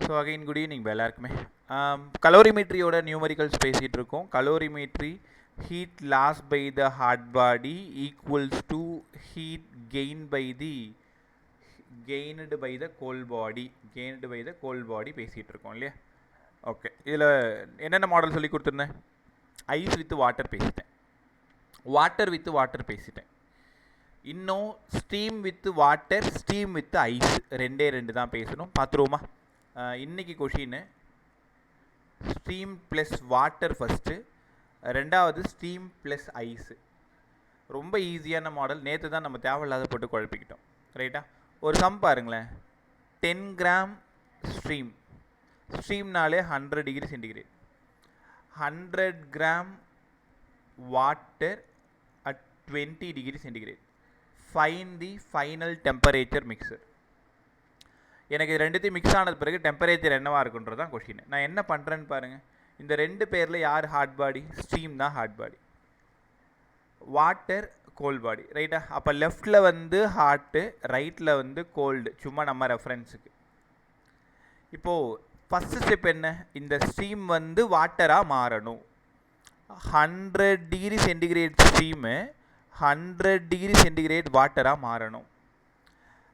So again good evening எல்லாருக்குமே. கலோரிமீட்ரியோட numericals பேசிகிட்டு இருக்கோம். Calorimetry heat loss by the hot body equals to heat gained by the cold body பேசிகிட்டு இருக்கோம் இல்லையா? Okay, இதில் என்னென்ன மாடல் சொல்லி கொடுத்துருந்தேன்? ஐஸ் வித் வாட்டர் பேசிட்டேன், வாட்டர் வித் வாட்டர் பேசிட்டேன். இன்னும் steam with water, steam with ice ரெண்டு தான் பேசணும். பார்த்துருவோமா? இன்றைக்கி கொஷின்னு ஸ்டீம் ப்ளஸ் வாட்டர் ஃபஸ்ட்டு, ரெண்டாவது ஸ்டீம் ப்ளஸ் ஐஸு. ரொம்ப ஈஸியான மாடல். நேற்று தான் நம்ம தேவையில்லாத போட்டு குழப்பிக்கிட்டோம், ரைட்டா? ஒரு சம் பாருங்களேன். 10 கிராம் ஸ்ட்ரீம்னாலே 100 degree centigrade. 100 gram water at 20 degree centigrade. Fine the final temperature mixture. எனக்கு இது ரெண்டுத்தையும் மிக்ஸ் ஆனது பிறகு டெம்பரேச்சர் என்னவாக இருக்குன்றது தான் கொஷின். நான் என்ன பண்ணுறேன்னு பாருங்கள். இந்த ரெண்டு பேரில் யார் ஹாட் பாடி? ஸ்டீம் தான் ஹாட் பாடி, வாட்டர் கோல்ட் பாடி, ரைட்டா? அப்போ லெஃப்டில் வந்து ஹாட்டு, ரைட்டில் வந்து கோல்டு, சும்மா நம்ம ரெஃபரன்ஸுக்கு. இப்போது ஃபஸ்ட்டு ஸ்டெப் என்ன? இந்த ஸ்டீம் வந்து வாட்டராக மாறணும். 100 degree centigrade steam 100 degree centigrade வாட்டராக மாறணும்.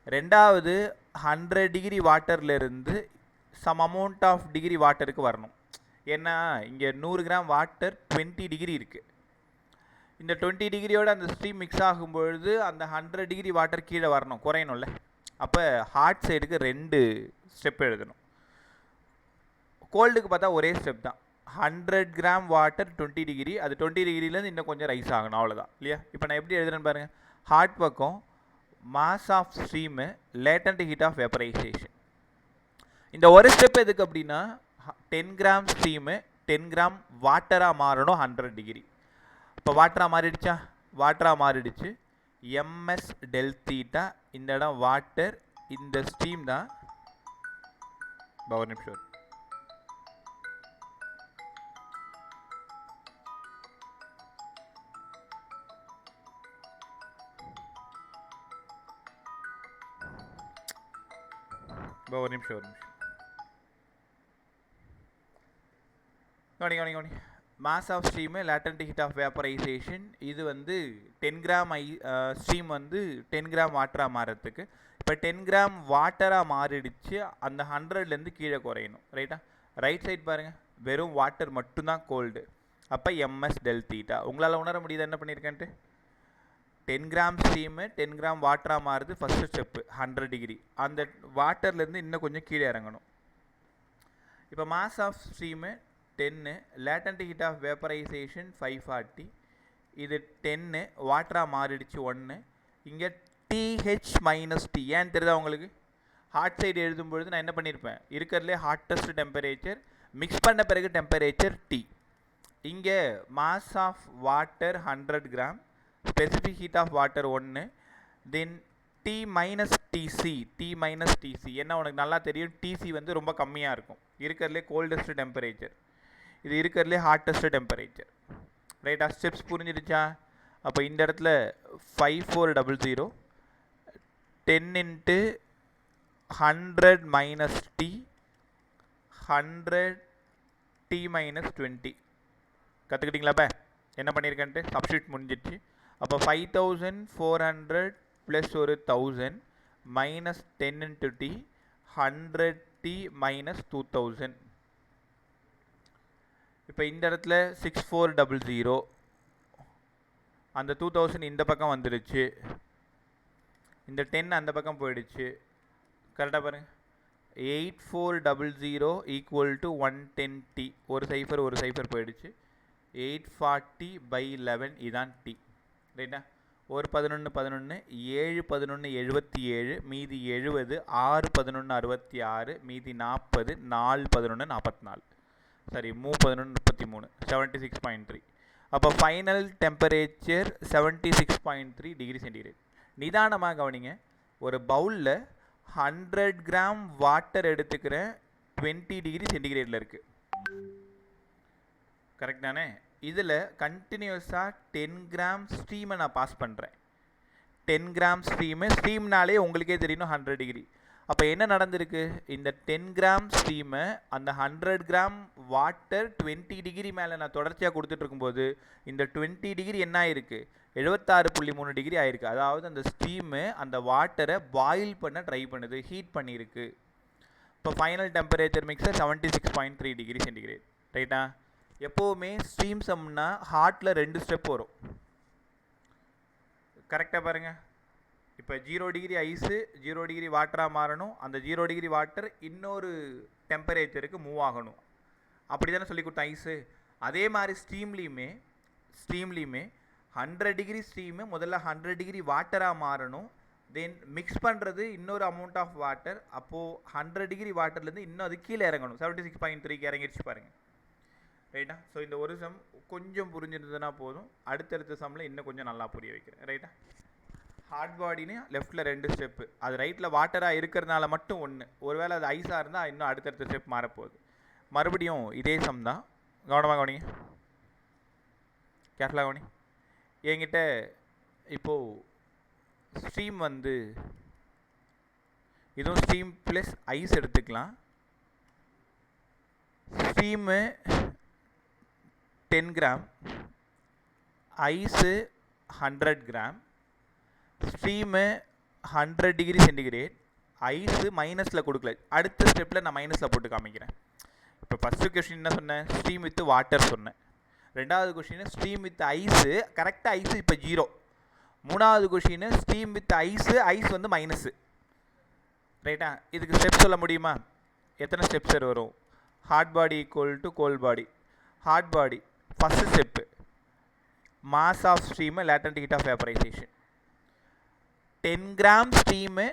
ரெண்டாவது 100 டிகிரி வாட்டர்லேருந்து சம் அமௌண்ட் ஆஃப் டிகிரி வாட்டருக்கு வரணும். ஏன்னா இங்கே 100 கிராம் வாட்டர் 20 டிகிரி இருக்குது. இந்த 20 டிகிரியோட அந்த ஸ்டீம் மிக்ஸ் ஆகும்பொழுது அந்த 100 டிகிரி வாட்டர் கீழே வரணும், குறையணும்ல. அப்போ ஹாட் சைடுக்கு 2 ஸ்டெப் எழுதணும். கோல்டுக்கு பார்த்தா ஒரே ஸ்டெப் தான். 100 கிராம் வாட்டர் 20 டிகிரி, அது 20 டிகிரிலேருந்து இன்னும் கொஞ்சம் ரைஸ் ஆகணும், அவ்வளோதான் இல்லையா? இப்போ நான் எப்படி எழுதுறேன்னு பாருங்கள். ஹாட் பக்கம் mass of stream, latent heat of vaporisation. இந்த ஒரு ஸ்டெப் எதுக்கு அப்படின்னா 10 கிராம் ஸ்ட்ரீமு 10 கிராம் வாட்டராக மாறணும் 100 டிகிரி. இப்போ வாட்டராக மாறிடுச்சு. எம்எஸ் டெல் தீட்டா, இந்த இடம் வாட்டர், இந்த ஸ்ட்ரீம் தான். ஒரு நிமிஷம், ஒரு நிமிஷம். கவனி. Mass of stream, latent heat of vaporisation. இது வந்து 10 கிராம் ஸ்ட்ரீம் வந்து 10 கிராம் வாட்டராக மாறுறதுக்கு. இப்போ 10 கிராம் வாட்டராக மாறிடுச்சு, அந்த 100லேருந்து கீழே குறையணும், ரைட்டா? ரைட் சைட் பாருங்கள், வெறும் வாட்டர் மட்டும்தான் கோல்டு. அப்போ எம்எஸ் டெல் தீட்டா. உங்களால் உணர முடியுது என்ன பண்ணியிருக்கேன்ட்டு? 10 கிராம் ஸ்டீமு 10 கிராம் வாட்டராக மாறுது, ஃபஸ்ட்டு ஸ்டெப்பு 100 டிகிரி. அந்த வாட்டர்லேருந்து இன்னும் கொஞ்சம் கீழே இறங்கணும். இப்போ mass of steam 10, latent heat of vaporisation 540. இது 10, வாட்டராக மாறிடுச்சு 1. இங்கே TH மைனஸ் T ஏன்னு தெரியுதா உங்களுக்கு? ஹாட் சைடு எழுதும்பொழுது நான் என்ன பண்ணியிருப்பேன்? இருக்கிறதுலே ஹாட்டஸ்ட் டெம்பரேச்சர், மிக்ஸ் பண்ண பிறகு டெம்பரேச்சர் T. இங்கே mass of water 100 gram, specific heat of water 1, then T minus DC. என்ன உனக்கு நல்லா தெரியும், டிசி வந்து ரொம்ப கம்மியாக இருக்கும். இருக்கிறதுலே கோல்டஸ்ட் டெம்பரேச்சர், இது இருக்கிறதுலே ஹாட்டஸ்ட் டெம்பரேச்சர், ரைட்டா? ஸ்டெப்ஸ் புரிஞ்சிடுச்சா? அப்போ இந்த இடத்துல 5400 10 × 100 மைனஸ் T 100 T மைனஸ் 20. கற்றுக்கிட்டிங்களாப்ப என்ன பண்ணியிருக்கேன்ட்டு? சப்ஸ்டியூட் முடிஞ்சிடுச்சு. அப்போ 5400 ப்ளஸ் ஒரு 1000 மைனஸ் 10 × T 100T மைனஸ் 2000. இப்போ இந்த இடத்துல 6400, அந்த 2000 இந்த பக்கம் வந்துடுச்சு, இந்த 10 அந்த பக்கம் போயிடுச்சு, கரெக்டாக பாருங்கள். 8400 ஈக்குவல் டு 110T. ஒரு சைஃபர் போயிடுச்சு. 840/11 இதான் T, ரைட்டா? ஒரு 11 7 11 77, மீதி 70, 6 11 66, மீதி 40, 4 11 44, சரி 3 11 33, 76.3. அப்போ ஃபைனல் டெம்பரேச்சர் 76.3 டிகிரி சென்டிகிரேட். நிதானமாக கவனிங்க. ஒரு பவுலில் 100 கிராம் வாட்டர் எடுத்துக்கிறேன், 20 டிகிரி சென்டிகிரேடில் இருக்குது, கரெக்ட் தானே? இதில் கண்டினியூஸாக 10 கிராம் ஸ்டீமை நான் பாஸ் பண்ணுறேன். 10 கிராம் ஸ்டீம்னாலே உங்களுக்கே தெரியணும் 100 டிகிரி. அப்போ என்ன நடந்திருக்கு, இந்த 10 கிராம் ஸ்டீமை அந்த 100 கிராம் வாட்டர் 20 டிகிரி மேலே நான் தொடர்ச்சியாக கொடுத்துட்டு இருக்கும்போது இந்த 20 டிகிரி என்ன ஆயிருக்கு, 76.3 டிகிரி ஆயிருக்கு. அதாவது அந்த ஸ்டீமு அந்த வாட்டரை பாயில் பண்ண ட்ரை பண்ணுது, ஹீட் பண்ணியிருக்கு. இப்போ final temperature mixture 76.3 degree centigrade. ரைட்டா? எப்போவுமே ஸ்டீம் சம்னா ஹாட்டில் 2 ஸ்டெப் வரும். கரெக்டாக பாருங்கள். இப்போ 0 டிகிரி ஐஸு 0 டிகிரி வாட்டராக மாறணும். அந்த 0 டிகிரி வாட்டர் இன்னொரு டெம்பரேச்சருக்கு மூவ் ஆகணும். அப்படி தானே சொல்லி கொடுத்தேன் ஐஸு. அதே மாதிரி ஸ்டீம்லேயுமே 100 டிகிரி ஸ்டீமு முதல்ல 100 டிகிரி வாட்டராக மாறணும். தென் மிக்ஸ் பண்ணுறது இன்னொரு அமௌண்ட் ஆஃப் வாட்டர். அப்போது 100 டிகிரி வாட்டர்லேருந்து இன்னும் அது கீழே இறங்கணும். 76.3க்கு இறங்கிடுச்சு பாருங்கள். ரைட்டா? ஸோ இந்த ஒரு சம் கொஞ்சம் புரிஞ்சிருந்ததுன்னா போதும். அடுத்தடுத்த சம்மில் இன்னும் கொஞ்சம் நல்லா புரிய வைக்கிறேன். ரைட்டா? ஹார்ட் பாடின்னு லெஃப்ட்டில் 2 ஸ்டெப்பு, அது ரைட்டில் வாட்டராக இருக்கிறதுனால மட்டும் 1. ஒருவேளை அது ஐஸாக இருந்தால் இன்னும் அடுத்தடுத்த ஸ்டெப் மாறப்போகுது. மறுபடியும் இதே சம் தான். கவனமாக கவனிங்க, கேர்ஃபுல்லாக கவனி. என்கிட்ட இப்போது ஸ்டீம் வந்து இதுவும் ஸ்டீம் ப்ளஸ் ஐஸ் எடுத்துக்கலாம். Steam 10 gram, ice 100 gram. Steam 100 degree centigrade, ice மைனஸில் கொடுக்கல. அடுத்த ஸ்டெப்பில் நான் மைனஸில் போட்டு காமிக்கிறேன். இப்போ ஃபஸ்ட்டு கொஷின் என்ன சொன்னேன், ஸ்டீம் வித் வாட்டர் சொன்னேன். ரெண்டாவது கொஷின் ஸ்டீம் வித் ஐஸு, கரெக்டாக ஐஸு இப்போ 0. மூணாவது கொஷின் ஸ்டீம் வித் ஐஸ் வந்து மைனஸு. ரைட்டா? இதுக்கு ஸ்டெப் சொல்ல முடியுமா? எத்தனை ஸ்டெப்ஸ் வரும்? Hot body equal to cold body. Hot body first step mass of steam latent heat of vaporisation. 10 gram steam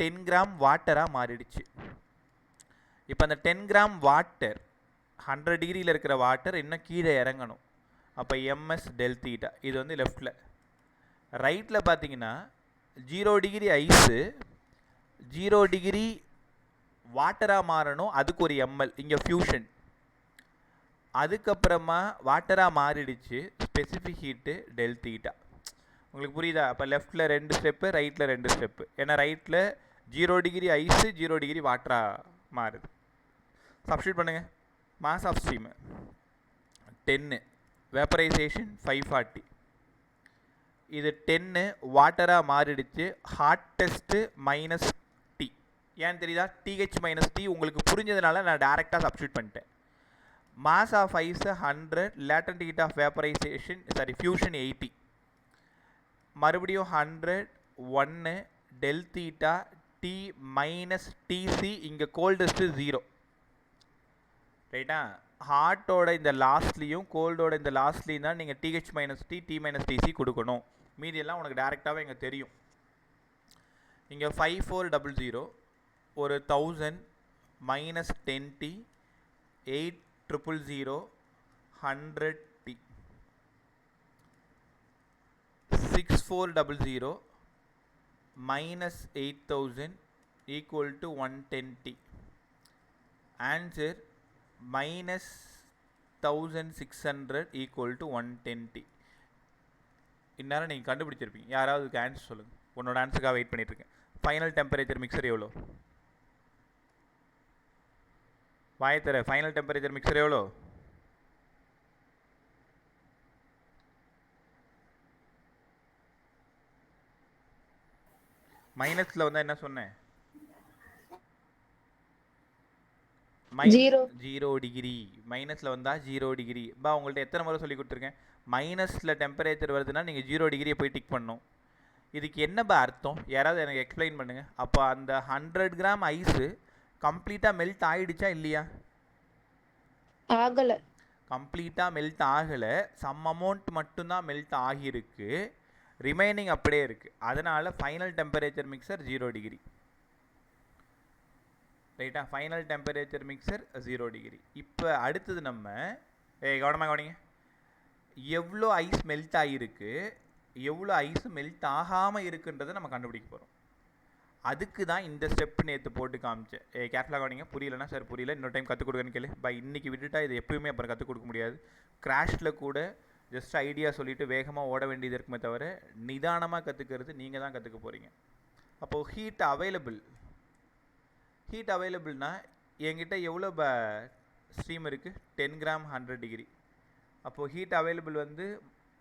10 gram வாட்டராக மாறிடுச்சு. இப்போ அந்த 10 கிராம் வாட்டர் 100 டிகிரியில் இருக்கிற வாட்டர் இன்னும் கீழே இறங்கணும். அப்போ எம்எஸ் டெல் தீட்டா. இது வந்து லெஃப்டில். ரைட்டில் பார்த்தீங்கன்னா 0 டிகிரி ஐஸு 0 டிகிரி வாட்டராக மாறணும். அதுக்கு ஒரு எம்எல் இங்கே ஃபியூஷன். அதுக்கப்புறமா வாட்டராக மாறிடுச்சு, ஸ்பெசிஃபிக் ஹீட்டு டெல் தீட்டா. உங்களுக்கு புரியுதா? அப்போ லெஃப்ட்டில் 2 ஸ்டெப்பு, ரைட்டில் 2 ஸ்டெப்பு. ஏன்னா ரைட்டில் 0 டிகிரி ஐஸு 0 டிகிரி வாட்டராக மாறுது. சப்ஸ்டியூட் பண்ணுங்கள். Mass of steam 10, vaporisation 540. இது 10 வாட்டராக மாறிடுச்சு. Hottest minus T. ஏன்னு தெரியுதா? DH minus T. உங்களுக்கு புரிஞ்சதுனால நான் டேரெக்டாக சப்ஸ்டியூட் பண்ணிட்டேன். Mass of ice 100, latent heat of vaporisation fusion 80. மறுபடியும் 100, 1 del theta T minus DC. இங்கே கோல்டஸ்ட்டு 0. ரைட்டா? ஹாட்டோட இந்த லாஸ்ட்லேயும் கோல்டோட இந்த லாஸ்ட்லேயும் தான் நீங்கள் DH minus T minus DC கொடுக்கணும். மீதியெல்லாம் உனக்கு டேரெக்டாகவே இங்கே தெரியும். இங்கே 5400 ஒரு 1000 minus 10t 8000 100t 6400 minus 8000 equal to 110t. Answer minus 1600 equal to 110t. இந்நேரம் நீங்கள் கண்டுபிடிச்சிருப்பீங்க. யாராவது ஆன்சர் சொல்லுங்கள். உன்னோட ஆன்சருக்காக வெயிட் பண்ணிட்டுருக்கேன். ஃபைனல் டெம்பரேச்சர் மிக்சர் எவ்வளோ? வாயத்தர ஃபைனல் டெம்பரேச்சர் மிக்சர் எவ்வளோ? மைனஸில் வந்தால் என்ன சொன்னேன்? 0 டிகிரி. மைனஸில் வந்தால் 0 டிகிரி. உங்கள்கிட்ட எத்தனை முறை சொல்லி கொடுத்துருக்கேன்? மைனஸில் டெம்பரேச்சர் வருதுன்னா நீங்கள் 0 டிகிரியை போய் டிக் பண்ணணும். இதுக்கு என்ன அர்த்தம்? யாராவது எனக்கு எக்ஸ்பிளைன் பண்ணுங்கள். அப்போ அந்த 100 கிராம் ஐஸு கம்ப்ளீட்டாக மெல்ட் ஆகிடுச்சா இல்லையா? ஆகலை. கம்ப்ளீட்டாக மெல்ட் ஆகலை. சம் அமௌண்ட் மட்டும்தான் மெல்ட் ஆகியிருக்கு. ரிமைனிங் அப்படியே இருக்குது. அதனால் ஃபைனல் டெம்பரேச்சர் மிக்சர் 0 டிகிரி. ரைட்டா? Final temperature mixture 0 degree. இப்போ அடுத்தது நம்ம கவனமாக கவனிங்க. எவ்வளோ ஐஸ் மெல்ட் ஆகிருக்கு, எவ்வளோ ஐஸ் மெல்ட் ஆகாமல் இருக்குன்றதை நம்ம கண்டுபிடிக்க போகிறோம். அதுக்கு தான் இந்த ஸ்டெப் நேற்று போட்டு காமிச்சேன். கேர்ஃபுல்லாக கவனிங்க. புரியலன்னா சார் புரியல, இன்னொரு டைம் கற்றுக் கொடுக்கன்னு கேளு. இன்றைக்கி விட்டுட்டா இது எப்போயுமே அப்புறம் கற்றுக் கொடுக்க முடியாது. கிராஷில் கூட ஜஸ்ட் ஐடியா சொல்லிவிட்டு வேகமாக ஓட வேண்டியது இருக்குமே தவிர நிதானமாக கற்றுக்கிறது நீங்கள் தான் கற்றுக்க போகிறீங்க. அப்போது ஹீட் அவைலபிள் ஹீட் அவைலபிள்னா என்கிட்ட எவ்வளோ ஸ்ட்ரீம் இருக்குது, 10 கிராம் 100 டிகிரி. அப்போது ஹீட் அவைலபிள் வந்து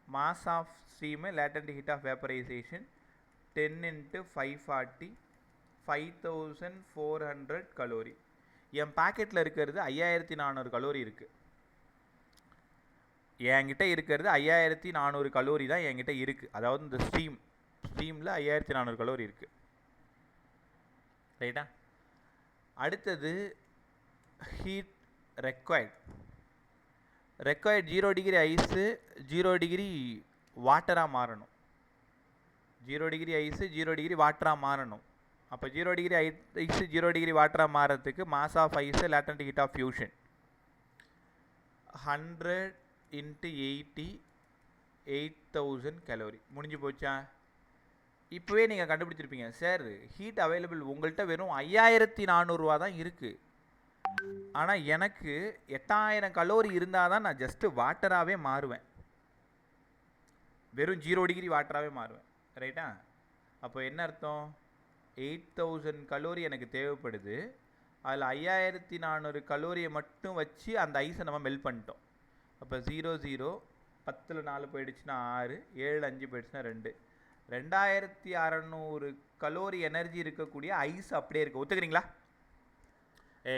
mass of stream latent heat of vaporisation 10 × 540 5400 calorie. என் பேக்கெட்டில் இருக்கிறது 5400 கலோரி இருக்குது. என்கிட்ட இருக்கிறது 5400 கலோரி தான் என்கிட்ட இருக்குது. அதாவது இந்த ஸ்ட்ரீமில் 5400 கலோரி இருக்குது. ரைட்டா? அடுத்தது heat required 0 degree ice 0 degree வாட்டராக மாறணும். 0 டிகிரி ஐஸு 0 டிகிரி வாட்டராக மாறணும். அப்போ 0 டிகிரி ஐஸு 0 டிகிரி வாட்டராக மாறதுக்கு mass of ice latent heat of fusion 100 × 80 8000 calorie. முடிஞ்சு போச்சா? இப்போவே நீங்கள் கண்டுபிடிச்சிருப்பீங்க, சார் ஹீட் அவைலபிள் உங்கள்கிட்ட வெறும் 5400 தான் இருக்குது, ஆனால் எனக்கு 8000 கலோரி இருந்தால் தான் நான் ஜஸ்ட்டு வாட்டராகவே மாறுவேன், வெறும் 0 டிகிரி வாட்டராகவே மாறுவேன். ரைட்டா? அப்போ என்ன அர்த்தம்? 8000 கலோரி எனக்கு தேவைப்படுது. அதில் 5400 கலோரியை மட்டும் வச்சு அந்த ஐஸை நம்ம மெல்ட் பண்ணிட்டோம். அப்போ 0 0 10ல் 4 போயிடுச்சுன்னா 6, 7 5 போயிடுச்சுன்னா 2, 2600 கலோரி எனர்ஜி இருக்கக்கூடிய ஐஸ் அப்படியே இருக்குது. ஒத்துக்கிறீங்களா?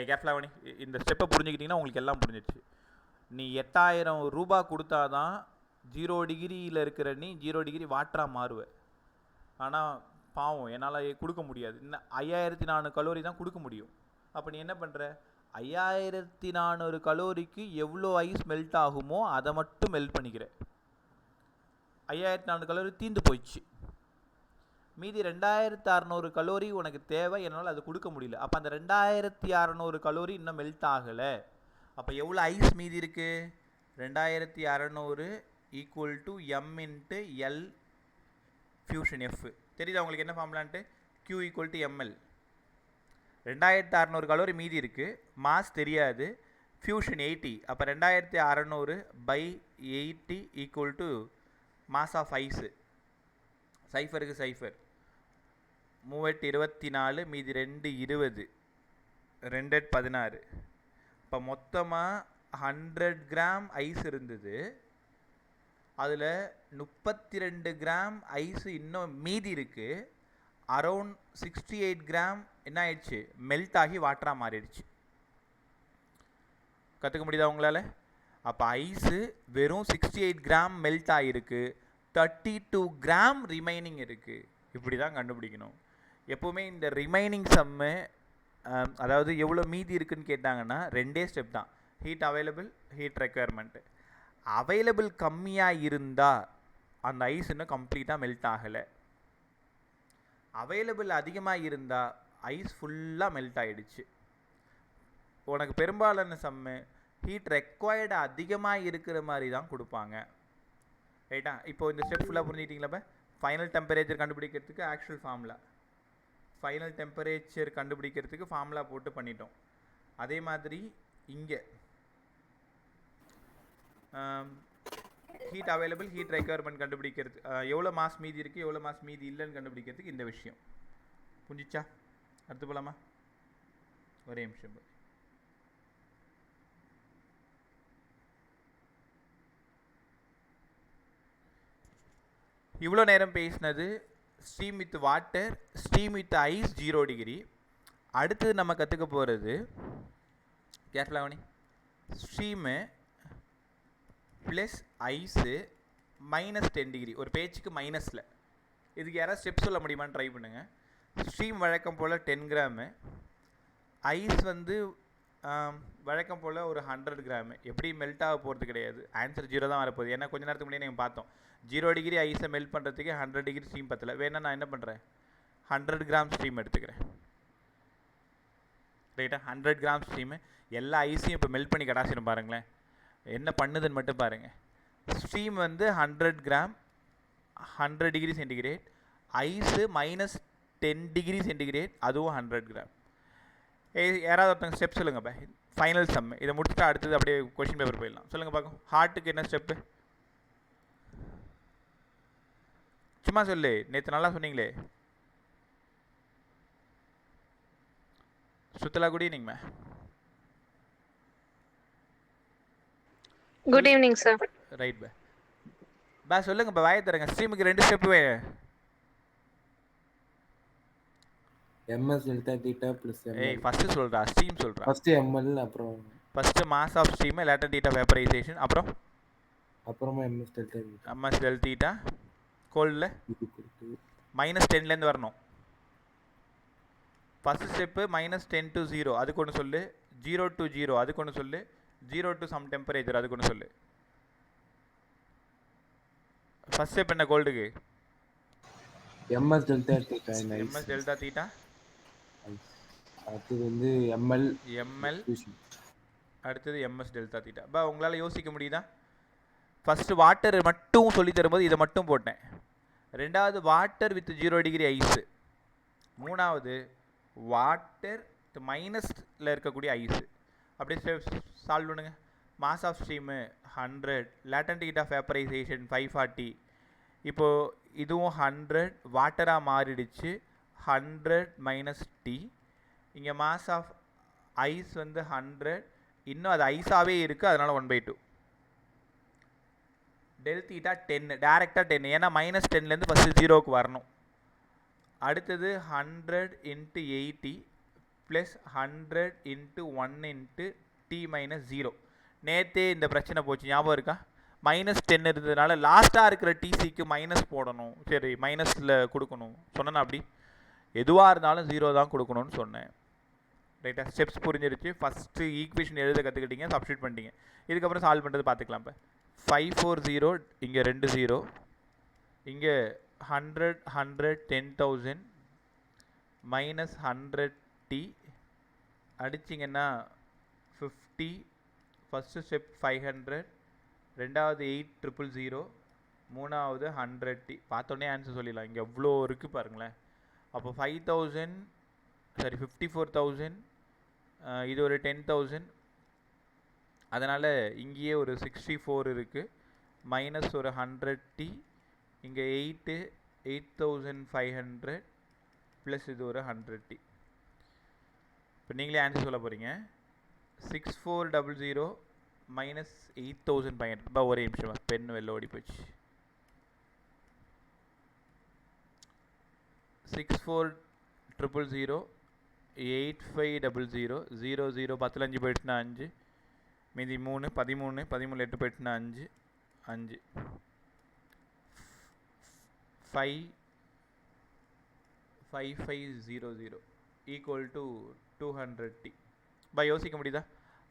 கேர்ஃபுல்லாக இந்த ஸ்டெப்பை புரிஞ்சுக்கிட்டிங்கன்னா உங்களுக்கு எல்லாம் புரிஞ்சிடுச்சு. நீ 8000 ரூபா கொடுத்தாதான் 0 டிகிரியில் இருக்கிற நீ 0 டிகிரி வாட்டராக மாறுவேன். ஆனால் பாவம் என்னால் கொடுக்க முடியாது, இன்னும் 5400 கலோரி தான் கொடுக்க முடியும். அப்போ நீ என்ன பண்ணுற, 5400 கலோரிக்கு எவ்வளோ ஐஸ் மெல்ட் ஆகுமோ அதை மட்டும் மெல்ட் பண்ணிக்கிற. 5400 கலோரி தீர்ந்து போயிடுச்சு. மீதி 2600 கலோரி உனக்கு தேவை, என்னால் அது கொடுக்க முடியல. அப்போ அந்த 2600 கலோரி இன்னும் மெல்ட் ஆகலை. அப்போ எவ்வளோ ஐஸ் மீதி இருக்குது? 2600 = m × L ஃபியூஷன் F. தெரியுதா உங்களுக்கு என்ன ஃபார்முலான்ட்டு? Q = ml. 2600 கலோரி மீதி இருக்குது, மாஸ் தெரியாது, ஃபியூஷன் 80. அப்போ 2600/80 = மாஸ் ஆஃப் ஐஸு. சைஃபருக்கு சைஃபர் 3 24, மீதி 2 20, 2 16. இப்போ மொத்தமாக 100 கிராம் ஐஸ் இருந்தது, அதில் 32 கிராம் ஐஸு இன்னும் மீதி இருக்குது. அரௌண்ட் 68 கிராம் என்ன ஆயிடுச்சு? மெல்ட் ஆகி வாட்டராக மாறிடுச்சு. கற்றுக்க முடியுதா உங்களால்? அப்போ ஐஸு வெறும் 68 கிராம் மெல்ட் ஆகிருக்கு, 32 கிராம் ரிமைனிங் இருக்குது. இப்படி தான் கண்டுபிடிக்கணும் எப்போவுமே. இந்த ரிமைனிங் சம்மு, அதாவது எவ்வளோ மீதி இருக்குதுன்னு கேட்டாங்கன்னா 2 ஸ்டெப் தான், heat available, heat requirement. Available கம்மியாக இருந்தால் அந்த ஐஸ் இன்னும் கம்ப்ளீட்டாக மெல்ட் ஆகலை. அவைலபிள் அதிகமாக இருந்தால் ஐஸ் ஃபுல்லாக மெல்ட் ஆகிடுச்சு. உனக்கு பெரும்பாலான சம்மு ஹீட் ரெக்வயர்டு அதிகமாக இருக்கிற மாதிரி தான் கொடுப்பாங்க. ரைட்டா? இப்போ இந்த ஸ்டெப் ஃபுல்லாக புரிஞ்சுக்கிட்டீங்களா? இப்போ ஃபைனல் டெம்பரேச்சர் கண்டுபிடிக்கிறதுக்கு ஆக்சுவல் ஃபார்முலா, ஃபைனல் டெம்பரேச்சர் கண்டுபிடிக்கிறதுக்கு ஃபார்முலா போட்டு பண்ணிட்டோம். அதே மாதிரி இங்கே ஹீட் அவைலபிள், ஹீட் ரெக்யர்மெண்ட் கண்டுபிடிக்கிறது, எவ்வளோ மாஸ் மீதி இருக்குது, எவ்வளோ மாஸ் மீதி இல்லைன்னு கண்டுபிடிக்கிறதுக்கு இந்த விஷயம் புரிஞ்சிச்சா? அடுத்து போகலாமா? ஒரே நிமிஷம். இவ்வளோ நேரம் பேசினது steam with water, steam with ice 0 degree. அடுத்தது நம்ம கற்றுக்க போகிறது கேர்ஃபுல்லாக ஸ்டீமு ப்ளஸ் ஐஸு -10 டிகிரி. ஒரு பேச்சுக்கு மைனஸில். இதுக்கு யாராவது ஸ்டெப் சொல்ல முடியுமான்னு ட்ரை பண்ணுங்கள். ஸ்டீம் வழக்கம் போல் 10 கிராமு, ஐஸ் வந்து வழக்கம் போல் ஒரு 100 கிராமு. எப்படி மெல்ட் ஆக போகிறது கிடையாது, ஆன்சர் 0 தான் வரப்போகுது. ஏன்னா கொஞ்சம் நேரத்துக்கு முன்னாடி நீங்கள் பார்த்தோம் 0 டிகிரி ஐஸை மெல்ட் பண்ணுறதுக்கு 100 டிகிரி ஸ்டீம் பத்தலை. வேணா நான் என்ன பண்ணுறேன், 100 கிராம் ஸ்டீம் எடுத்துக்கிறேன். ரைட்டா? 100 கிராம் ஸ்டீமு எல்லா ஐஸையும் இப்போ மெல்ட் பண்ணி கடாசிடும். பாருங்களேன் என்ன பண்ணுதுன்னு மட்டும் பாருங்கள். ஸ்டீம் வந்து 100 gram 100 degree centigrade, ice -10 degree centigrade, அதுவும் 100 கிராம். யாராவது ஒருத்தங்க ஸ்டெப் சொல்லுங்கள். ஃபைனல் சம் இதை முடிச்சுட்டு அடுத்தது அப்படியே கொஷின் பேப்பர் போயிடலாம். சொல்லுங்கள் பார்க்கும். ஹார்ட்டுக்கு என்ன ஸ்டெப்பு? சும்மா சொல்லு, நேற்று நல்லா சொன்னீங்களே. சுத்தலா குட் ஈவினிங் மே. Good evening sir. ரைட் பா சொல்லுங்க பா, வாயை தரங்க. ஸ்ட்ரீமுக்கு 2 step ms delta theta plus ml. ஏய் ஃபர்ஸ்ட் சொல்றா, ஸ்ட்ரீம் சொல்றா. ஃபர்ஸ்ட் ml அப்புறம் mass of stream, latent heat of vaporization, அப்புறமா ms delta theta. ms del theta கோல்ட்ல -10 ல இருந்து வரணும். ஃபர்ஸ்ட் ஸ்டெப் -10 to 0 அதுக்கு ஒன்று சொல்லு, 0 to 0 அதுக்கு ஒன்று சொல்லு, 0 to சம் டெம்பரேச்சர் அதுக்கு ஒன்று சொல்லு. ஃபர்ஸ்ட் ஸ்டெப் என்ன கோல்டுக்கு? ms delta theta. ms delta theta. அடுத்து வந்து ml. அடுத்தது ms delta theta. பா உங்களால் யோசிக்க முடியுதா? ஃபர்ஸ்ட் வாட்டர் மட்டும் சொல்லி தரும்போது இதை மட்டும் போட்டேன். ரெண்டாவது வாட்டர் வித் 0 டிகிரி ஐஸு. மூணாவது வாட்டர் மைனஸில் இருக்கக்கூடிய ஐஸு. அப்படியே சால்வ் பண்ணுங்க. Mass of steam 100, latent heat of vaporisation 540. இப்போது இதுவும் 100 வாட்டராக மாறிடுச்சு, 100 மைனஸ் டி. இங்கே மாஸ் ஆஃப் ஐஸ் வந்து 100, இன்னும் அது ஐஸாகவே இருக்குது, அதனால் 1/2. டெல் தீட்டா 10, டேரெக்டாக 10, ஏன்னா -10லேருந்து ஃபஸ்ட்டு 0க்கு வரணும். அடுத்தது 100 × 80 ப்ளஸ் 100 × 1 × t - 0. நேற்றே இந்த பிரச்சனை போச்சு, ஞாபகம் இருக்கா? -10 இருந்ததுனால லாஸ்ட்டாக இருக்கிற டிசிக்கு மைனஸ் போடணும், சரி மைனஸில் கொடுக்கணும் சொன்னேன். அப்படி எதுவாக இருந்தாலும் 0 தான் கொடுக்கணும்னு சொன்னேன். ரைட்டா? ஸ்டெப்ஸ் புரிஞ்சிருச்சு. ஃபஸ்ட்டு ஈக்குவேஷன் எழுத கற்றுக்கிட்டீங்க, சப்ஸ்டியூட் பண்ணிட்டீங்க. இதுக்கப்புறம் சால்வ் பண்ணுறது பார்த்துக்கலாம். இப்போ 540, இங்கே 2 0, இங்கே 100 100 10,000 மைனஸ் 100t அடிச்சிங்கன்னா 50. ஃபஸ்ட்டு ஸ்டெப் 500, ரெண்டாவது 8000, மூணாவது 100t. பார்த்தோன்னே ஆன்சர் சொல்லிடலாம், இங்கே எவ்வளோ இருக்குது பாருங்களேன். அப்போ 5000, சாரி 54,000, இது ஒரு 10,000, அதனால் இங்கேயே ஒரு 64 இருக்குது, மைனஸ் ஒரு 100t, இங்கே 8500 ப்ளஸ் இது ஒரு 100t. இப்போ நீங்களே ஆன்சர் சொல்ல போகிறீங்க. 6400 மைனஸ் 8500. பா ஒரே நிமிஷமா, பென் வெளில ஓடி போச்சு. 6400 8500 00 10ல் 5 போயிட்டுனா 5, மீதி 3 13 13 8 போயிட்டுனா 5 5 5500 ஈக்குவல் டு 200t. பா யோசிக்க முடியுதா?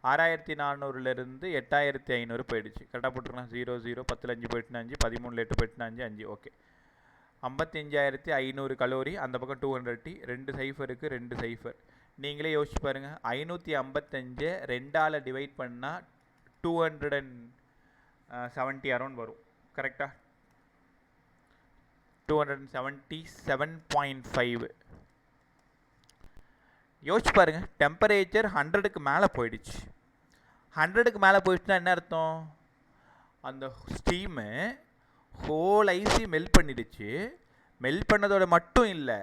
6400லேருந்து 8500 போயிடுச்சு. கரெக்டாக போட்டுருக்கலாம். 00 10ல் 5 போயிட்டுனா 5, 13ல் 8 போயிட்டுனா 5 5. Okay, 55,500 calorie. அந்த பக்கம் 200t, 2 சைஃபருக்கு 2 சைஃபர். நீங்களே யோசிச்சு பாருங்கள். 555 2ஆல் டிவைட் பண்ணால் 270 அரௌண்ட் வரும். கரெக்டாக 277.5. யோசிச்சு பாருங்கள். டெம்பரேச்சர் 100க்கு மேலே போயிடுச்சு. 100க்கு மேலே போயிடுச்சுன்னா என்ன அர்த்தம்? அந்த ஸ்டீமு ஹோல் ஐஸி மெல்ட் பண்ணிடுச்சு. மெல்ட் பண்ணதோட மட்டும் இல்லை,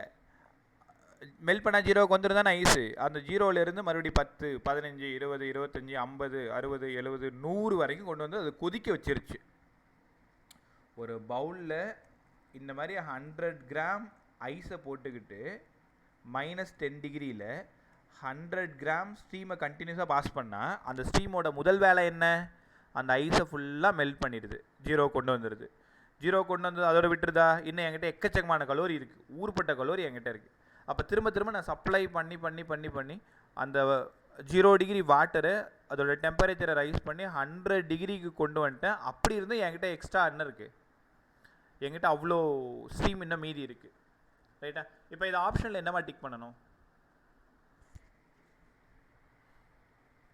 மெல்ட் பண்ணால் 0க்கு வந்துருந்தானே ஐஸு. அந்த 0லேருந்து மறுபடியும் 10 15 20 25 50 60 70 100 வரைக்கும் கொண்டு வந்து அது கொதிக்க வச்சிருச்சு. ஒரு பவுலில் இந்த மாதிரி 100 கிராம் ஐஸை போட்டுக்கிட்டு -10 டிகிரியில் 100 கிராம் ஸ்டீமை கண்டினியூஸாக பாஸ் பண்ணால் அந்த ஸ்டீமோட முதல் வேலை என்ன? அந்த ஐஸை ஃபுல்லாக மெல்ட் பண்ணிடுது, 0 கொண்டு வந்துடுது. 0 கொண்டு வந்து அதோட விட்டுருதா? இன்னும் என்கிட்ட எக்கச்சக்கமான கலோரி இருக்குது, ஊர்பட்ட கலோரி என்கிட்ட இருக்குது. அப்போ திரும்ப நான் சப்ளை பண்ணி அந்த 0 டிகிரி வாட்டரை அதோட டெம்பரேச்சரை ரைஸ் பண்ணி 100 டிகிரிக்கு கொண்டு வந்துட்டேன். அப்படி இருந்து என்கிட்ட எக்ஸ்ட்ரா என்ன இருக்குது? என்கிட்ட அவ்வளோ ஸ்டீம் இன்னும் மீதி இருக்குது. ரைட்டா? இப்போ இது ஆப்ஷனில் என்னமா டிக் பண்ணணும்?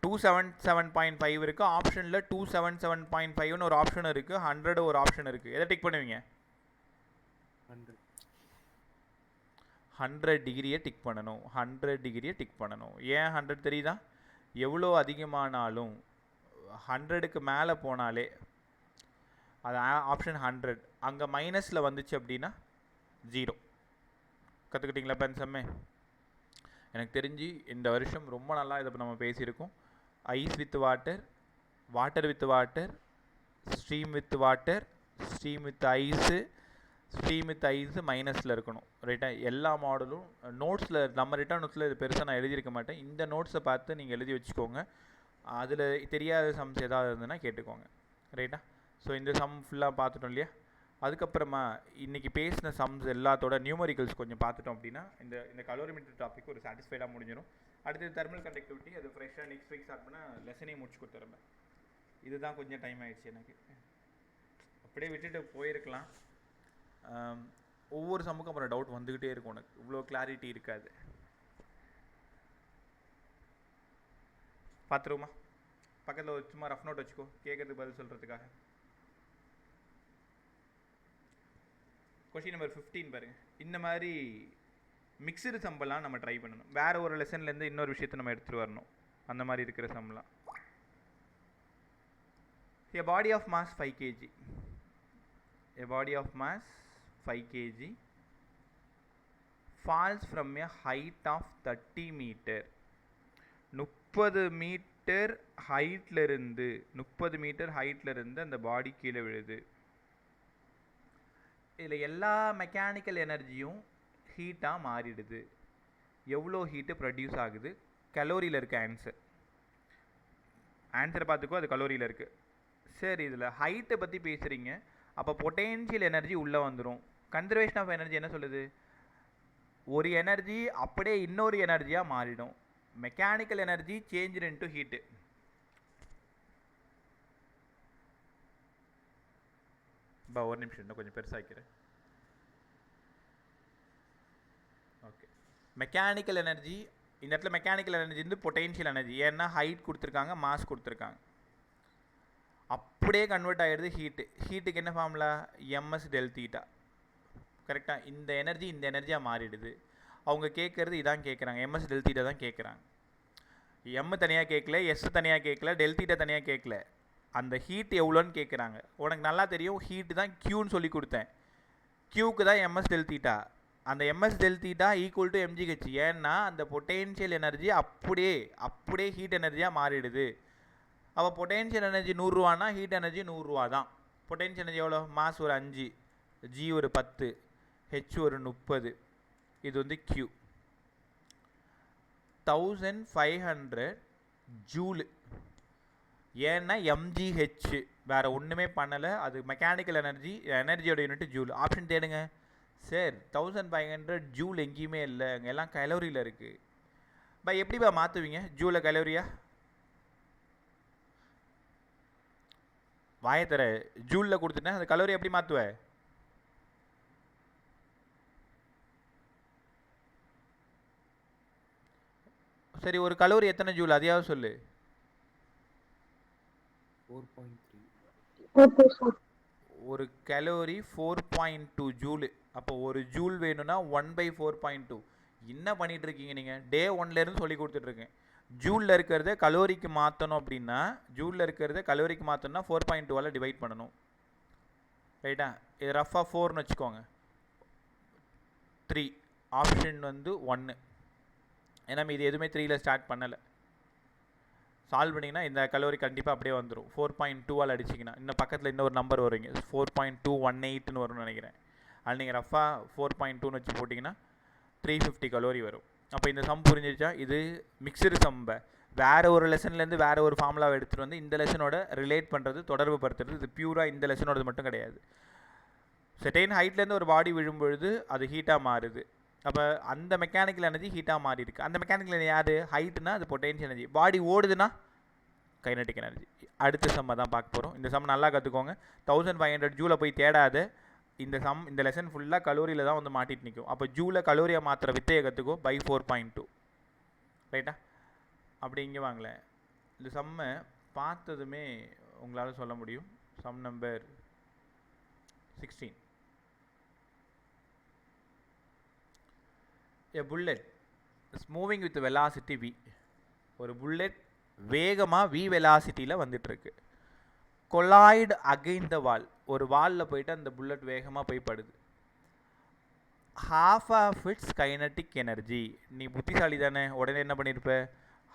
277.5 இருக்குது ஆப்ஷனில். 277.5ன்னு ஒரு ஆப்ஷன் இருக்குது, 100 ஒரு ஆப்ஷன் இருக்குது. எதை டிக் பண்ணுவீங்க? 100 டிகிரியை டிக் பண்ணணும். 100 டிகிரியை டிக் பண்ணணும். ஏன் 100 தெரியுதா? எவ்வளோ அதிகமானாலும் 100க்கு மேலே போனாலே அது ஆப்ஷன் 100, அங்கே மைனஸில் வந்துச்சு அப்படின்னா 0. கற்றுக்கிட்டிங்களா பென்சம்மே? எனக்கு தெரிஞ்சு இந்த வருஷம் ரொம்ப நல்லா இதை நம்ம பேசியிருக்கோம். Ice with water, water with water, steam with water, steam with ice, steam with ice மைனஸில் இருக்கணும். ரைட்டா? எல்லா மாடலும் நோட்ஸில், நம்ம ரிட்டர்ன் நோட்ஸில் இது பெருசாக நான் எழுதியிருக்க மாட்டேன். இந்த நோட்ஸை பார்த்து நீங்கள் எழுதி வச்சுக்கோங்க. அதில் தெரியாத சம்ஸ் ஏதாவது இருந்ததுன்னா கேட்டுக்கோங்க. ரைட்டா? ஸோ இந்த சம் ஃபுல்லாக பார்த்துட்டோம் இல்லையா? அதுக்கப்புறமா இன்றைக்கி பேசின சம்ஸ் எல்லாத்தோட நியூமரிக்கல்ஸ் கொஞ்சம் பார்த்துட்டோம் அப்படின்னா இந்த கலோரிமீட்டர் டாபிக் ஒரு சாட்டிஸ்ஃபைடாக முடிஞ்சிடும். அடுத்து தெர்மல் கண்டக்டிவிட்டி, அது ஃப்ரெஷ்ஷாக நெக்ஸ்ட் வீக் ஸ்டார்ட் பண்ணால் லெசனே முடிச்சு கொடுத்துருவேன். இதுதான் கொஞ்சம் டைம் ஆகிடுச்சு எனக்கு. அப்படியே விட்டுட்டு போயிருக்கலாம். ஒவ்வொரு சம்முக்கும் அப்புறம் டவுட் வந்துக்கிட்டே இருக்கும். உனக்கு இவ்வளோ கிளாரிட்டி இருக்காது. பார்த்துருவோமா? பக்கத்தில் ஒரு சும்மா ரஃப் நோட் வச்சுக்கோ, கேட்கறதுக்கு பதில் சொல்கிறதுக்காக. கொஸ்டின் நம்பர் 15 பாருங்கள். இந்த மாதிரி மிக்சடு சம்பெல்லாம் நம்ம ட்ரை பண்ணணும். வேறு ஒரு லெசன்லேருந்து இன்னொரு விஷயத்தை நம்ம எடுத்துகிட்டு வரணும். அந்த மாதிரி இருக்கிற சம்லாம். A body of mass 5 kg. A body of mass 5 kg falls from a height of 30 meter. 30 metre ஹைட்ல இருந்து 30 மீட்டர் ஹைட்ல இருந்து அந்த பாடி கீழே விழுது. இதில் எல்லா மெக்கானிக்கல் எனர்ஜியும் ஹீட்டாக மாறிடுது. எவ்வளோ ஹீட்டு ப்ரொடியூஸ் ஆகுது? கலோரியில் இருக்க ஆன்சர். ஆன்சரை பார்த்துக்கோ, அது கலோரியில் இருக்குது. சரி, இதில் ஹைட்டை பற்றி பேசுகிறீங்க, அப்போ பொட்டென்ஷியல் எனர்ஜி உள்ளே வந்துடும். கன்சர்வேஷன் ஆஃப் எனர்ஜி என்ன சொல்லுது? ஒரு எனர்ஜி அப்படியே இன்னொரு எனர்ஜியாக மாறிடும். Mechanical energy change into heat. ஒரு நிமிஷம், இன்னும் கொஞ்சம் பெருசாக்கிறேன். ஓகே, மெக்கானிக்கல் எனர்ஜி இந்த இடத்துல மெக்கானிக்கல் எனர்ஜி வந்து பொட்டென்ஷியல் எனர்ஜி. ஏன்னா ஹைட் கொடுத்துருக்காங்க, மாஸ் கொடுத்துருக்காங்க. அப்படியே கன்வெர்ட் ஆகிடுது ஹீட்டு. ஹீட்டுக்கு என்ன ஃபார்முலா? MS del theta. கரெக்டாக? இந்த எனர்ஜி இந்த எனர்ஜியாக மாறிடுது. அவங்க கேட்குறது இதான் கேட்குறாங்க, எம்எஸ் டெல் தீட்டா தான் கேட்குறாங்க. எம் தனியாக கேட்கல, எஸ் தனியாக கேட்கல, டெல் தீட்டா தனியாக கேட்கல. அந்த ஹீட் எவ்வளோன்னு கேட்குறாங்க. உனக்கு நல்லா தெரியும், ஹீட்டு தான் க்யூன்னு சொல்லி கொடுத்தேன். க்யூக்கு தான் எம்எஸ் டெல் தீட்டா. அந்த MS del theta equal to MGH. ஏன்னா அந்த பொட்டென்ஷியல் எனர்ஜி அப்படியே ஹீட் எனர்ஜியாக மாறிடுது. அப்போ பொட்டென்ஷியல் எனர்ஜி 100 ரூபானா ஹீட் எனர்ஜி 100 ரூபா தான். பொட்டென்ஷியல் எனர்ஜி எவ்வளோ? மாஸ் ஒரு 5, ஜி ஒரு 10, ஹெச் ஒரு 30. இது வந்து Q. 1500 ஜூலு. ஏன்னா எம்ஜிஹெச், வேறு ஒன்றுமே பண்ணலை. அது மெக்கானிக்கல் எனர்ஜி, எனர்ஜியோட யூனிட் ஜூல். ஆப்ஷன் தேடுங்க சார். 1500 ஜூல் எங்கேயுமே இல்லை, அங்கே எல்லாம் கலோரியில் இருக்குது. எப்படிப்பா மாற்றுவீங்க ஜூலை கலோரியா? வாயத்தர ஜூலில் கொடுத்துட்டேன், அந்த கலோரி எப்படி மாற்றுவேன்? சரி, ஒரு கலோரி எத்தனை ஜூல் அதையாவது சொல்லு. 4.3. ஒரு கலோரி 4.2 ஜூலு. அப்போ ஒரு ஜூல் வேணும்னா 1/4.2. என்ன பண்ணிட்டு இருக்கீங்க நீங்கள்? டே 1லேருந்து சொல்லி கொடுத்துட்ருக்கேன். ஜூலில் இருக்கிறத கலோரிக்கு மாற்றணும் அப்படின்னா, ஜூலில் இருக்கிறத கலோரிக்கு மாற்றணும்னா 4.2ஆல் டிவைட் பண்ணணும். ரைட்டா? இது ரஃபாக 4ன்னு வச்சுக்கோங்க. 3 ஆப்ஷன் வந்து 1. ஏன்னா இது எதுவுமே 3ல் ஸ்டார்ட் பண்ணலை. சால்வ் பண்ணிங்கன்னா இந்த கலோரி கண்டிப்பாக அப்படியே வந்துடும். 4.2ஆல் அடிச்சிங்கன்னா இன்னும் பக்கத்தில் இன்னொரு நம்பர் வருவீங்க, 4.218ன்னு வரும்னு நினைக்கிறேன். அது நீங்கள் ரஃபாக 4.2ன்னு வச்சு போட்டிங்கன்னா 350 கலோரி வரும். அப்போ இந்த சம் புரிஞ்சிருச்சா? இது மிக்சடு சம்பை வேறு ஒரு லெசன்லேருந்து வேறு ஒரு ஃபார்முலாவை எடுத்துகிட்டு வந்து இந்த லெசனோட ரிலேட் பண்ணுறது, தொடர்பு படுத்துறது. இது பியூராக இந்த லெசனோடது மட்டும் கிடையாது. செட்டைன் ஹைட்லேருந்து ஒரு பாடி விழும்பொழுது அது ஹீட்டாக மாறுது. அப்போ அந்த மெக்கானிக்கல் எனர்ஜி ஹீட்டாக மாறி இருக்குது. அந்த மெக்கானிக்கல் எனர்ஜி யார்? ஹைட்னா அது பொட்டென்ஷியல் எனர்ஜி. பாடி ஓடுதுன்னா கைனடிக் எனர்ஜி. அடுத்த சம்மை தான் பார்க்க போகிறோம். இந்த சம் நல்லா கற்றுக்கோங்க. 1500 ஜூலை போய் தேடாத. இந்த லெசன் ஃபுல்லாக கலோரியில் தான் வந்து மாட்டிட்டு நிற்கும். அப்போ ஜூலை கலோரியை மாத்திர வித்தையை கற்றுக்கோ. பை 4.2. ரைட்டா? அப்படி இங்கே வாங்களேன். இந்த சம்மை பார்த்ததுமே உங்களால் சொல்ல முடியும். Sum number 16. A bullet is moving with velocity v. ஒரு புல்லட் வேகமாக v வெலாசிட்டியில் வந்துட்டுருக்கு. கொலாய்டு அகைன் த வால். ஒரு வாலில் போயிட்டு அந்த புல்லட் வேகமாக போய் படுது. half of its kinetic energy. நீ புத்திசாலி தானே, உடனே என்ன பண்ணியிருப்ப,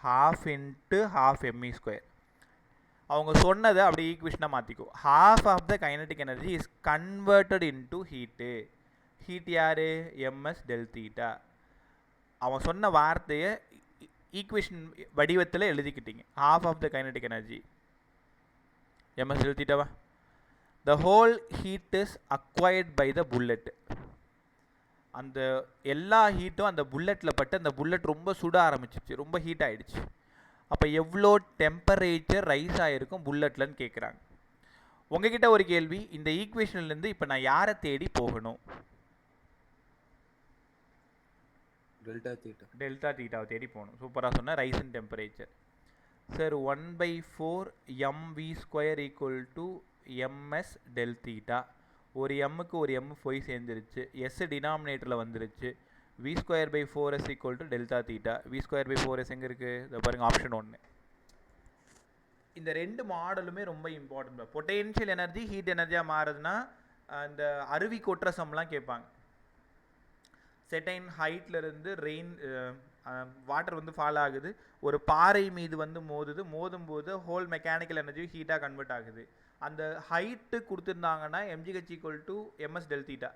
half into half me square. அவங்க சொன்னதை அப்படி ஈக்குவேஷனாக மாற்றிக்கோ. half of the kinetic energy is converted into heat. Heat யார், ms del theta. அவன் சொன்ன வார்த்தையை ஈக்குவேஷன் வடிவத்தில் எழுதிக்கிட்டீங்க. half of the kinetic energy ms del theta. the whole heat is acquired by the bullet. அந்த எல்லா ஹீட்டும் அந்த புல்லட்டில் பட்டு அந்த புல்லட் ரொம்ப சுட ஆரம்பிச்சிச்சு, ரொம்ப ஹீட் ஆகிடுச்சு. அப்போ எவ்வளோ டெம்பரேச்சர் ரைஸ் ஆகிருக்கும் புல்லட்லன்னு கேட்குறாங்க. உங்ககிட்ட ஒரு கேள்வி, இந்த ஈக்குவேஷன்லேருந்து இப்போ நான் யாரை தேடி போகணும்? டெல்டா தீட்டாவை தேடி போகணும். சூப்பராக சொன்ன, rice in temperature. Sir 1/4 mv square equal to ms del theta. ஒரு எம்முக்கு ஒரு எம் போய் சேர்ந்துருச்சு, எஸ் டினாமினேட்டரில் வந்துருச்சு. V square by 4s equal to delta theta. V square by 4s எங்கே இருக்குது, இதை பாருங்கள், ஆப்ஷன் 1. இந்த ரெண்டு மாடலுமே ரொம்ப இம்பார்ட்டன்ட். பொட்டென்ஷியல் எனர்ஜி ஹீட் எனர்ஜியாக மாறுதுன்னா அந்த அருவி கொட்டுற சம்லாம் கேட்பாங்க. செட்டைன் ஹைட்லேருந்து ரெயின் வாட்டர் வந்து ஃபால் ஆகுது, ஒரு பாறை மீது வந்து மோதும் போது ஹோல் மெக்கானிக்கல் எனர்ஜி ஹீட்டாக கன்வெர்ட் ஆகுது. அந்த ஹைட்டு கொடுத்துருந்தாங்கன்னா mgh equal to ms del theta.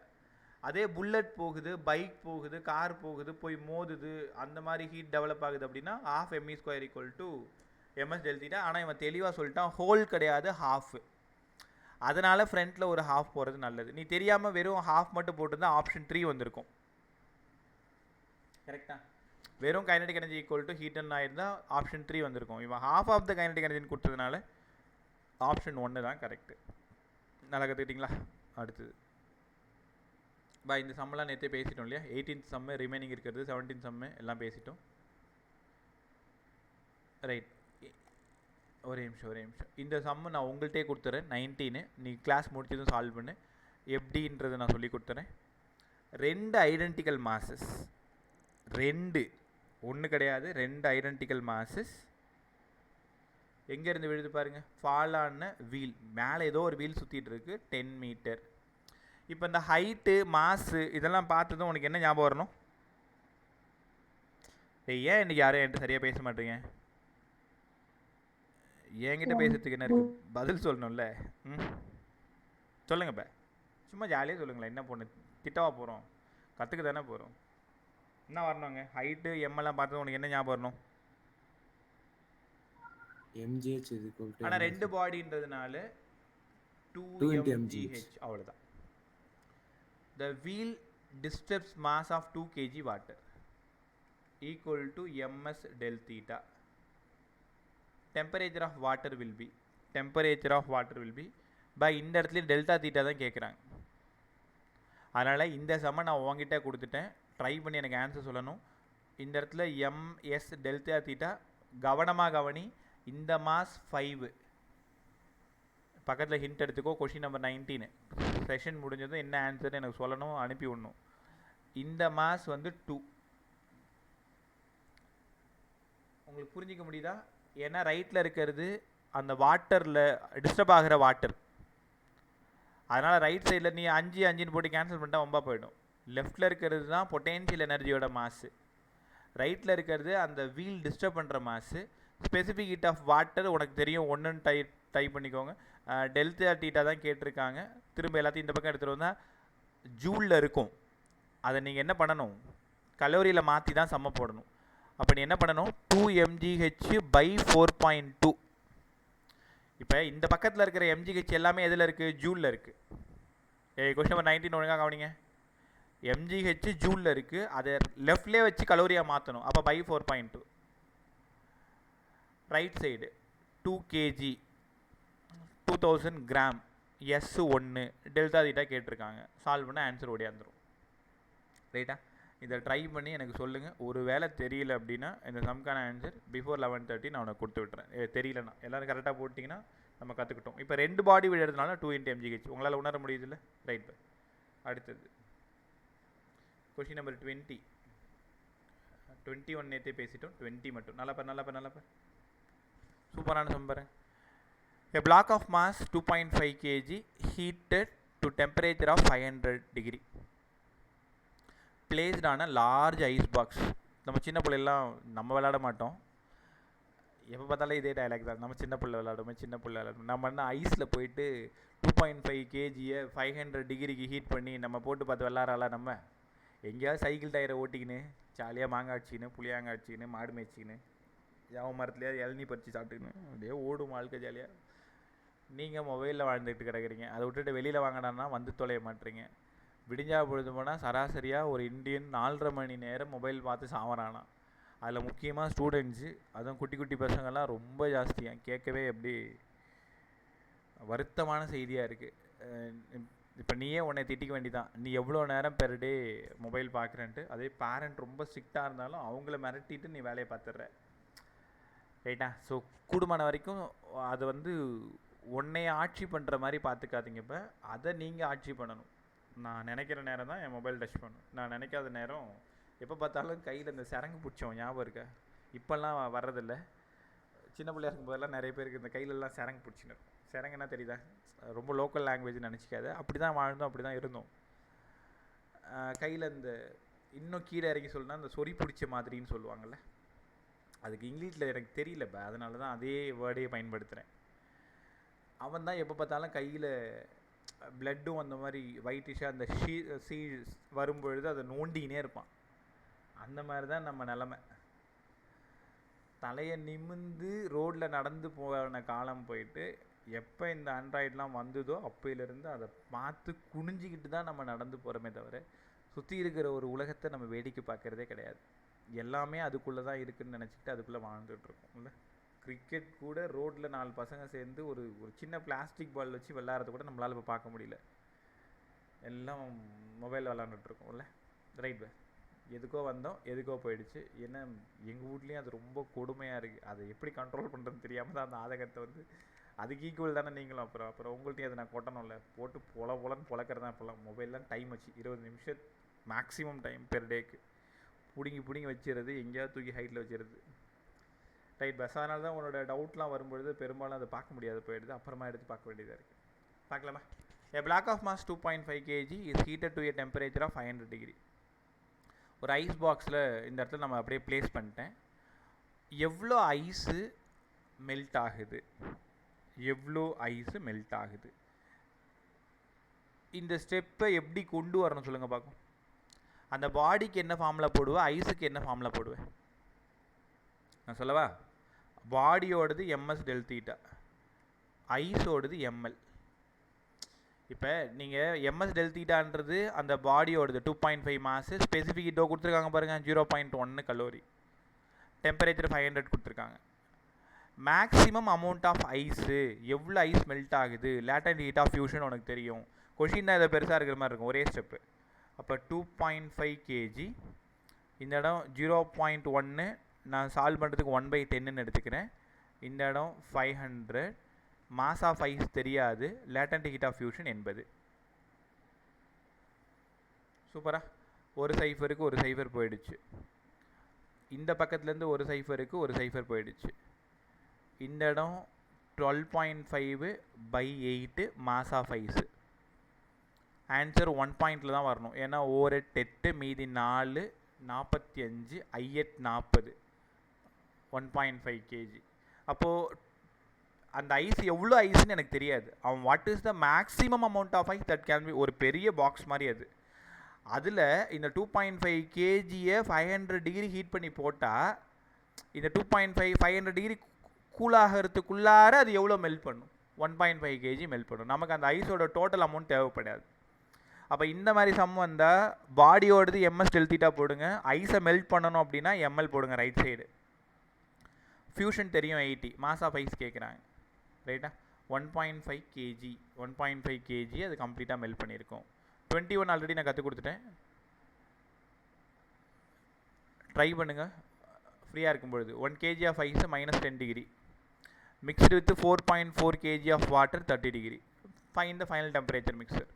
அதே புல்லட் போகுது, பைக் போகுது, கார் போகுது, போய் மோதுது, அந்த மாதிரி ஹீட் டெவலப் ஆகுது அப்படின்னா half me square equal to ms del theta. ஆனால் இவன் தெளிவாக சொல்லிட்டான், ஹோல் கிடையாது, ஹாஃப். அதனால் ஃப்ரண்ட்டில் ஒரு ஹாஃப் போகிறது நல்லது. நீ தெரியாமல் வெறும் ஹாஃப் மட்டும் போட்டிருந்தா ஆப்ஷன் 3 வந்திருக்கும். கரெக்டா? வெறும் கைனடிக் எனர்ஜி ஈக்குவல் டு ஹீட்னு ஆயிருந்தால் ஆப்ஷன் 3 வந்திருக்கும். இவன் half ஆஃப் த கைனடிக் எனர்ஜின்னு கொடுத்ததுனால ஆப்ஷன் 1 தான் கரெக்டு. நல்லா கற்றுக்கிட்டிங்களா? அடுத்தது இந்த சம்மெல்லாம் நேற்றே பேசிட்டோம் இல்லையா? 18th சம்மு ரிமைனிங் இருக்கிறது, 17th சம்மு எல்லாம் பேசிட்டோம். ரைட், ஒரே நிமிஷம். இந்த சம்மு நான் உங்கள்கிட்டே கொடுத்துறேன், 19. நீ கிளாஸ் முடிச்சதும் சால்வ் பண்ணு. எப்படின்றது நான் சொல்லி கொடுத்துறேன். 2 ஐடென்டிக்கல் மாசஸ், 2 ஒன்று கிடையாது, 2 ஐடென்டிக்கல் மாசஸ் எங்கேருந்து விழுது பாருங்கள், ஃபாலான வீல் மேலே ஏதோ ஒரு வீல் சுற்றிட்டு இருக்கு, 10 மீட்டர். இப்போ இந்த ஹைட்டு மாசு இதெல்லாம் பார்த்ததும் உனக்கு என்ன ஞாபகம் வரணும்? ஏன் இன்றைக்கி யாரும் என்கிட்ட சரியாக பேச மாட்டீங்க? என்கிட்ட பேசுறதுக்கு என்ன இருக்குது, பதில் சொல்லணும்ல. சொல்லுங்கப்பா, சும்மா ஜாலியாக சொல்லுங்களேன். என்ன பொண்ணு திட்டவா போகிறோம், கற்றுக்க தானே போகிறோம். என்ன வரணுங்க? ஹைட்டு எம்எல்லாம் பார்த்ததும் உனக்கு என்ன ஞாபகம் வரணும்? mgh is equal to ஆனால் 2 பாடின்றதுனால 2 mgh அவ்வளோதான். The wheel disturbs mass of 2 kg water equal to ms del theta. Temperature of water will be by இந்த இடத்துல டெல்டா தீட்டா தான் கேட்குறாங்க. அதனால் இந்த சம நான் உங்ககிட்ட கொடுத்துட்டேன், ட்ரை பண்ணி எனக்கு ஆன்சர் சொல்லணும். இந்த இடத்துல ms டெல்டா தீட்டா கவனமாக கவனி. இந்த மாஸ் 5 பக்கத்தில் ஹிண்ட் எடுத்துக்கோ. கொஷின் நம்பர் 19 செஷன் முடிஞ்சதும் என்ன ஆன்சர்னு எனக்கு சொல்லணும், அனுப்பி விடணும். இந்த மாஸ் வந்து 2. உங்களுக்கு புரிஞ்சிக்க முடியுதா? ஏன்னா ரைட்டில் இருக்கிறது அந்த வாட்டரில் டிஸ்டர்ப் ஆகிற வாட்டர். அதனால் ரைட் சைடில் நீ 5 போட்டு கேன்சல் பண்ணிட்டா ரொம்ப போயிடும். லெஃப்டில் இருக்கிறது தான் பொட்டென்ஷியல் எனர்ஜியோட மாசு, ரைட்டில் இருக்கிறது அந்த வீல் டிஸ்டர்ப் பண்ணுற மாசு. ஸ்பெசிஃபிக் ஹீட் ஆஃப் வாட்டர் உனக்கு தெரியும், 1ன்னு டைப் பண்ணிக்கோங்க. டெல்டா தீட்டா தான் கேட்டிருக்காங்க. திரும்ப எல்லாத்தையும் இந்த பக்கம் எடுத்துகிட்டு வந்தால் ஜூலில் இருக்கும். அதை நீங்கள் என்ன பண்ணணும், கலோரியில் மாற்றி தான் சம்ம போடணும். அப்போ நீ என்ன பண்ணணும், 2 mgh by 4.2. இப்போ இந்த பக்கத்தில் இருக்கிற mgh எல்லாமே எதில் இருக்குது, ஜூலில் இருக்குது. கொஸ்டின் நம்பர் 19 ஒழுங்காக கவனிங்க. mgh ஜூலில் இருக்குது, அதை லெஃப்ட்லேயே வச்சு கலோரியாக மாற்றணும். அப்போ by 4.2. Right side 2 kg 2000 gram S1 delta theta கேட்டிருக்காங்க. சால்வ் பண்ண ஆன்சர் ஓடியாந்துடும். ரைட்டா? இதை ட்ரை பண்ணி எனக்கு சொல்லுங்கள். ஒரு வேளை தெரியல அப்படின்னா இந்த சம்க்கான ஆன்சர் பிஃபோர் 11:30 நான் உனக்கு கொடுத்து விட்டுறேன். தெரியலண்ணா எல்லோரும் கரெக்டாக போட்டிங்கன்னா நம்ம கற்றுக்கிட்டோம். இப்போ 2 பாடி விழுறதுனால 2 × mgh உங்களால் உணர முடியுதுல்ல? ரைட். அடுத்தது கொஷின் நம்பர் 20. 21 நேற்றே பேசிட்டோம், 20 மட்டும். நல்லா சூப்பரான சம் பாருங்க. A block of mass 2.5 kg heated to temperature of 500 degree. Placed ஆன லார்ஜ் ஐஸ் பாக்ஸ். நம்ம சின்ன பிள்ளைலாம் நம்ம விளையாட மாட்டோம், எப்போ பார்த்தாலும் இதே டைலாக் தான், நம்ம சின்ன பிள்ளை விளையாடுவோம். நம்ம என்ன ஐஸில் போயிட்டு 2.5 கேஜியை 500 டிகிரிக்கு ஹீட் பண்ணி நம்ம போட்டு பார்த்து விளாட்றாளா? நம்ம எங்கேயாவது சைக்கிள் டயரை ஓட்டிக்கின்னு ஜாலியாக மாங்காய் அடிச்சிக்கின்னு புளியாங்காய் அடிச்சிக்கின்னு மாடு மேய்ச்சிக்கின்னு யாவ மரத்துலையாவது இளநீ பறித்து சாப்பிட்டுக்கின்னு அப்படியே ஓடும் வாழ்க்கை ஜாலியாக. நீங்கள் மொபைலில் வாழ்ந்துட்டு கிடக்குறீங்க, அதை விட்டுட்டு வெளியில் வாங்கினான்னா வந்து தொலைய மாட்டுறீங்க. விடிஞ்சா பொழுது போனால் சராசரியாக ஒரு இந்தியன் 4.5 மணி நேரம் மொபைல் பார்த்து சாவறானா. அதில் முக்கியமாக ஸ்டூடெண்ட்ஸு, அதுவும் குட்டி குட்டி பசங்கள்லாம் ரொம்ப ஜாஸ்தியாக, கேட்கவே எப்படி வருத்தமான செய்தியாக இருக்குது. இப்போ நீயே உன்னை திட்டிக்க வேண்டிதான், நீ எவ்வளோ நேரம் பெர் டே மொபைல் பார்க்குறேன்ட்டு. அதே பேரண்ட் ரொம்ப ஸ்ட்ரிக்டாக இருந்தாலும் அவங்கள மிரட்டிட்டு நீ வேலையை பார்த்துடுற, ரைட்டா? ஸோ கூடுமான வரைக்கும் அது வந்து உன்னைய ஆட்சி பண்ணுற மாதிரி பார்த்துக்காதீங்க. இப்போ அதை நீங்கள் ஆட்சி பண்ணணும். நான் நினைக்கிற நேரம் தான் என் மொபைல் டச் பண்ணும், நான் நினைக்காத நேரம் எப்போ பார்த்தாலும் கையில் இந்த சரங்கு பிடிச்சோம் ஞாபகம் இருக்கா? இப்போல்லாம் வர்றதில்ல, சின்ன பிள்ளையா இருக்கும்போதெல்லாம் நிறைய பேருக்கு இந்த கையிலலாம் சரங்கு பிடிச்சின்னு. சரங்குன்னா தெரியுதா? ரொம்ப லோக்கல் லாங்குவேஜ் நினச்சிக்காது, அப்படி தான் வாழ்ந்தோம், அப்படி தான் இருந்தோம். கையில் இந்த இன்னும் கீழே இறங்கி சொல்லணும்னா இந்த சொறி பிடிச்ச மாதிரின்னு சொல்லுவாங்கள்ல, அதுக்கு இங்கிலீஷில் எனக்கு தெரியலப்பா, அதனால தான் அதே வேர்டே பயன்படுத்துகிறேன். அவன் தான் எப்போ பார்த்தாலும் கையில் பிளட்டும் அந்த மாதிரி ஒயிட்டிஷாக அந்த சீ வரும்பொழுது அதை நோண்டினே இருப்பான். அந்த மாதிரி தான் நம்ம நிலமை. தலையை நிமிந்து ரோட்டில் நடந்து போன காலம் போயிட்டு, எப்போ இந்த ஆண்ட்ராய்டெலாம் வந்ததோ அப்போயிலேருந்து அதை பார்த்து குனிஞ்சிக்கிட்டு தான் நம்ம நடந்து போகிறோமே தவிர சுற்றி இருக்கிற ஒரு உலகத்தை நம்ம வேடிக்கை பார்க்குறதே கிடையாது. எல்லாமே அதுக்குள்ளே தான் இருக்குதுன்னு நினச்சிக்கிட்டு அதுக்குள்ளே வாழ்ந்துட்டுருக்கோம் இல்லை. கிரிக்கெட் கூட ரோட்டில் 4 பசங்க சேர்ந்து ஒரு சின்ன பிளாஸ்டிக் பால் வச்சு விளாட்றது கூட நம்மளால் இப்போ பார்க்க முடியல, எல்லாம் மொபைலில் விளாண்டுட்ருக்கோம்ல, ரைட் பை. எதுக்கோ வந்தோம், எதுக்கோ போயிடுச்சு. ஏன்னா எங்கள் வீட்லேயும் அது ரொம்ப கொடுமையாக இருக்குது, அதை எப்படி கண்ட்ரோல் பண்ணுறதுன்னு தெரியாமல் தான் அந்த ஆதகத்தை வந்து அதுக்கு ஈக்குவல் தானே நீங்களும். அப்புறம் உங்கள்கிட்டையும் அதை நான் கொட்டணும்ல, போட்டு பொலன்னு பொழக்கிறது தான் இப்போலாம். மொபைல்லாம் டைம் வச்சு 20 நிமிஷம் மேக்ஸிமம் டைம் பெர் டேக்கு பிடிங்கி வச்சுருது, எங்கேயாவது தூக்கி ஹைட்டில் வச்சுருது, ரைட் பஸ். அதனால தான் உன்னோட டவுட்லாம் வரும்பொழுது பெரும்பாலும் அதை பார்க்க முடியாது, போயிடுது, அப்புறமா எடுத்து பார்க்க வேண்டியதாக இருக்குது. பார்க்கலாமா? A block of mass 2.5 kg is heated to a temperature of 500 degree. ஒரு ஐஸ் பாக்ஸில் இந்த இடத்துல நம்ம அப்படியே ப்ளேஸ் பண்ணிட்டேன். எவ்வளோ ஐஸு மெல்ட் ஆகுது, இந்த ஸ்டெப்பை எப்படி கொண்டு வரணும் சொல்லுங்கள் பார்க்கும். அந்த பாடிக்கு என்ன ஃபார்முலா போடுவேன், ஐஸுக்கு என்ன ஃபார்முலா போடுவேன் நான் சொல்லவா? பாடியோடது எம்எஸ் டெல் தீட்டா, ஐஸோடது எம்எல். இப்போ நீங்கள் எம்எஸ் டெல் தீட்டான்றது அந்த பாடியோடது 2.5 மாசு, ஸ்பெசிஃபிக் ஹீட்டோ கொடுத்துருக்காங்க பாருங்கள் 0.1 கலோரி, டெம்பரேச்சர் 500 கொடுத்துருக்காங்க. மேக்ஸிமம் அமௌண்ட் ஆஃப் ஐஸு, எவ்வளோ ஐஸ் மெல்ட் ஆகுது, லேட்டன்ட் ஹீட் ஆஃப் ஃபியூஷன் உனக்கு தெரியும். கொஷின் தான் இதை பெருசாக இருக்கிற மாதிரி இருக்கும், ஒரே ஸ்டெப்பு. அப்போ 2.5 kg, இந்த இடம் 0.1, நான் சால்வ் பண்ணுறதுக்கு 1/10ன்னு எடுத்துக்கிறேன். இந்த இடம் 500, மாஸ் ஆஃப் ஐஸ் தெரியாது, லேட்டன்ட் ஹீட் ஆஃப் ஃபியூஷன் 80. சூப்பரா? ஒரு சைஃபருக்கு ஒரு சைஃபர் போயிடுச்சு. இந்த பக்கத்துலேருந்து ஒரு சைஃபருக்கு ஒரு சைஃபர் போயிடுச்சு. இந்த இடம் 12.5/8 மாஸ் ஆஃப் ஐஸு. ஆன்சர் 1 பாயிண்டில் தான் வரணும், ஏன்னா ஓர் 8 மீதி 4 45 ஐ 40 1.5 kg. அப்போது அந்த ஐஸ் எவ்வளோ ஐஸ்ன்னு எனக்கு தெரியாது. அவன் what is the maximum amount of ice that can be, ஒரு பெரிய பாக்ஸ் மாதிரி அது. அதில் இந்த 2.5 kgயை 500 டிகிரி ஹீட் பண்ணி போட்டால் இந்த 500 டிகிரி கூலாகிறதுக்குள்ளார அது எவ்வளோ மெல்ட் பண்ணும்? 1.5 kg மெல்ட் பண்ணும். நமக்கு அந்த ஐஸோட டோட்டல் அமௌண்ட் தேவைப்படாது. அப்போ இந்த மாதிரி சம் வந்தால் பாடியோடது எம்எஸ் டெல் தீட்டா போடுங்க, ஐஸை மெல்ட் பண்ணணும் அப்படின்னா எம்எல் போடுங்க ரைட் சைடு. ஃபியூஷன் தெரியும் 80, மாஸ் ஆஃப் ஐஸ் கேட்குறாங்க, ரைட்டா? 1.5 kg அது கம்ப்ளீட்டாக மெல்ட் பண்ணியிருக்கோம். 21 ஆல்ரெடி நான் கற்றுக் கொடுத்துட்டேன், ட்ரை பண்ணுங்கள் ஃப்ரீயாக இருக்கும்பொழுது. 1 kg of ice -10 degree mixed with 4.4 kg of water 30 degree. Find the final temperature mixture.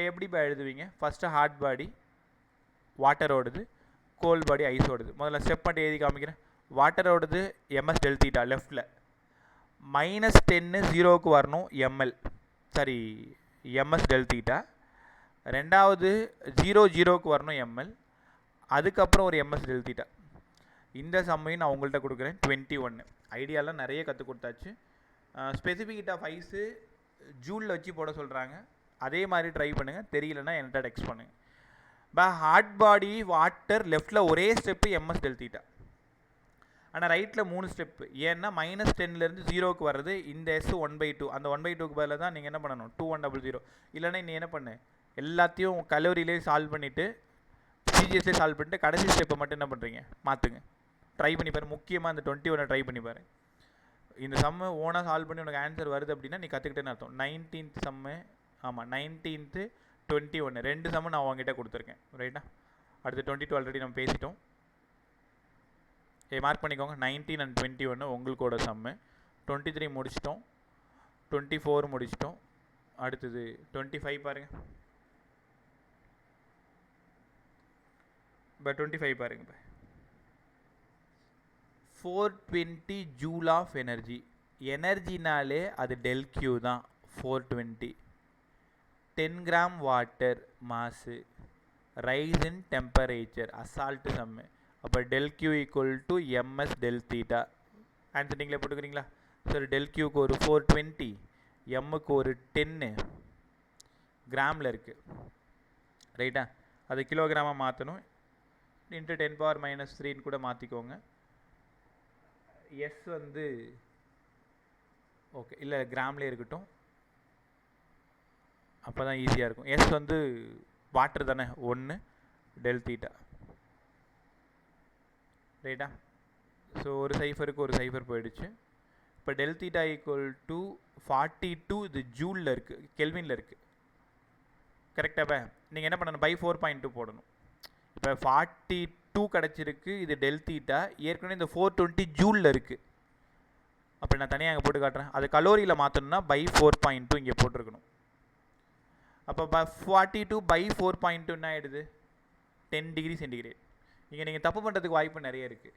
எப்படி இப்போ எழுதுவீங்க? ஃபஸ்ட்டு ஹாட் பாடி வாட்டரோடது, கோல்ட் பாடி ஐஸோடது. முதல்ல ஸ்டெப் மட்டும் எழுதி காமிக்கிறேன். வாட்டரோடது எம்எஸ் டெல் தீட்டா லெஃப்டில், -10 0க்கு வரணும் எம்எல், எம்எஸ் டெல் தீட்டா. ரெண்டாவது 0 0க்கு வரணும் எம்எல். அதுக்கப்புறம் ஒரு எம்எஸ் டெல் தீட்டா. இந்த சம்மையும் நான் உங்கள்கிட்ட கொடுக்குறேன். 21 ஐடியாலாம் நிறைய கற்றுக் கொடுத்தாச்சு. ஸ்பெசிஃபிக் ஹீட் ஆஃப் ஐஸு ஜூலில் வச்சு போட சொல்கிறாங்க. அதே மாதிரி ட்ரை பண்ணுங்கள். தெரியலன்னா என்கிட்ட டெக்ஸ்ட் பண்ணுங்கள். ஹாட் பாடி வாட்டர் லெஃப்ட்டில் ஒரே ஸ்டெப்பு எம்எஸ் டெல் தீட்டா, ஆனால் ரைட்டில் 3 ஸ்டெப்பு. ஏன்னா -10லேருந்து 0க்கு வர்றது இந்த S 1/2. அந்த 1/2க்கு பதில் தான் நீங்கள் என்ன பண்ணணும் 2100. இல்லைன்னா நீ என்ன பண்ணு, எல்லாத்தையும் கலோரியிலே சால்வ் பண்ணிவிட்டு சிஜிஎஸ்லேயே சால்வ் பண்ணிட்டு கடைசி ஸ்டெப்பை மட்டும் என்ன பண்ணுறீங்க மாற்றுங்க. ட்ரை பண்ணி பாரு. முக்கியமாக அந்த 21 ட்ரை பண்ணி பாரு. இந்த சம்மை ஓனாக சால்வ் பண்ணி உனக்கு ஆன்சர் வருது அப்படின்னா நீ கற்றுக்கிட்டேன்னு அர்த்தம். 19th சம்மு, ஆமாம் 19th 21 2 சம்மு நான் உங்ககிட்ட கொடுத்துருக்கேன். ரைட்டா? அடுத்து 22 ஆல்ரெடி நம்ம பேசிட்டோம். மார்க் பண்ணிக்கோங்க. 19 and 21 உங்களுக்கோட சம்மு. 23 முடிச்சிட்டோம், 24 முடிச்சிட்டோம். அடுத்தது 25 பாருங்கள். இப்போ 25 பாருங்க. இப்போ 420 ஜூல் ஆஃப் எனர்ஜி. எனர்ஜினாலே அது டெல் கியூ தான். 420 10 gram water mass, rise in temperature, அசால்ட்டு சம்மு. அப்போ del Q equal to MS del theta. Answer நீங்களே போட்டுக்கிறீங்களா? சரி, டெல் கியூக்கு ஒரு 420, எம்முக்கு ஒரு 10 கிராமில் இருக்குது. ரைட்டா? அது கிலோகிராமாக மாற்றணும். இன்ட்டு 10⁻³ கூட மாற்றிக்கோங்க. எஸ் வந்து ஓகே, இல்லை கிராம்லேயே இருக்கட்டும், அப்போ தான் ஈஸியாக இருக்கும். எஸ் வந்து வாட்டர் தானே, 1 டெல் தீட்டா. ரைட்டா? ஸோ ஒரு சைஃபருக்கு ஒரு சைஃபர் போயிடுச்சு. இப்போ டெல் தீட்டா ஈக்குவல் டு 42, இது ஜூலில் இருக்குது, கெல்வினில் இருக்குது. கரெக்டாக? நீங்கள் என்ன பண்ணணும், பை 4.2 போடணும். இப்போ 42 கிடச்சிருக்கு, இது டெல் தீட்டா. ஏற்கனவே இந்த 420 ஜூலில் இருக்குது. அப்போ நான் தனியாக அங்கே போட்டு காட்டுறேன். அது கலோரியில் மாற்றணும்னா பை 4.2 இங்கே போட்டிருக்கணும். அப்போ 42 பை 4.2 என்ன ஆகிடுது, 10 டிகிரி சென்டிகிரேட். இங்கே நீங்கள் தப்பு பண்ணுறதுக்கு வாய்ப்பு நிறைய இருக்குது.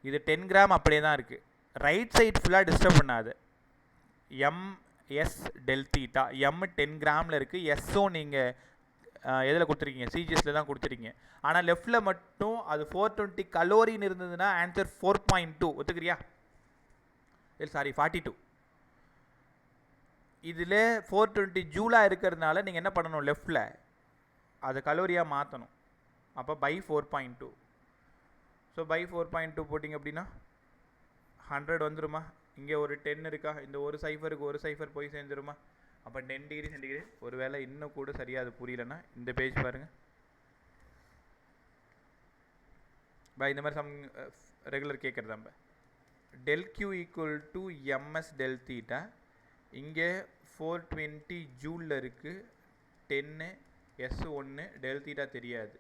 இது 10 கிராம் அப்படியே தான் இருக்குது. ரைட் சைட் ஃபுல்லாக டிஸ்டர்ப் பண்ணாது. எம்எஸ் டெல் தீட்டா, எம் 10 கிராமில் இருக்குது. எஸ்ஸும் நீங்கள் எதில் கொடுத்துருக்கீங்க, சிஜிஎஸில் தான் கொடுத்துருக்கீங்க. ஆனால் லெஃப்டில் மட்டும் அது 420 கலோரின்னு இருந்ததுன்னா ஆன்சர் 4.2. ஒத்துக்கிறியா? இல்லை சாரி, 42. இதில் 420 ஜூலாக இருக்கிறதுனால நீங்கள் என்ன பண்ணணும், லெஃப்டில் அது கலோரியாக மாற்றணும். அப்போ பை 4.2. ஸோ பை 4.2 போட்டிங்க அப்படின்னா 100 வந்துருமா? இங்கே ஒரு 10 இருக்கா, இந்த ஒரு சைஃபருக்கு ஒரு சைஃபர் போய் சேர்ந்துருமா? அப்போ 10 டிகிரி சென்டிகிரேட். ஒரு வேளை இன்னும் கூட சரியாக அது புரியலன்னா இந்த பேஜ் பாருங்கள். பை இந்த மாதிரி சம் ரெகுலர் கேட்குறது நம்ம. Del Q equal to MS del theta. இங்கே 420 ஜூலில் இருக்குது, 10 எஸ் 1 டெல் தீட்டா தெரியாது.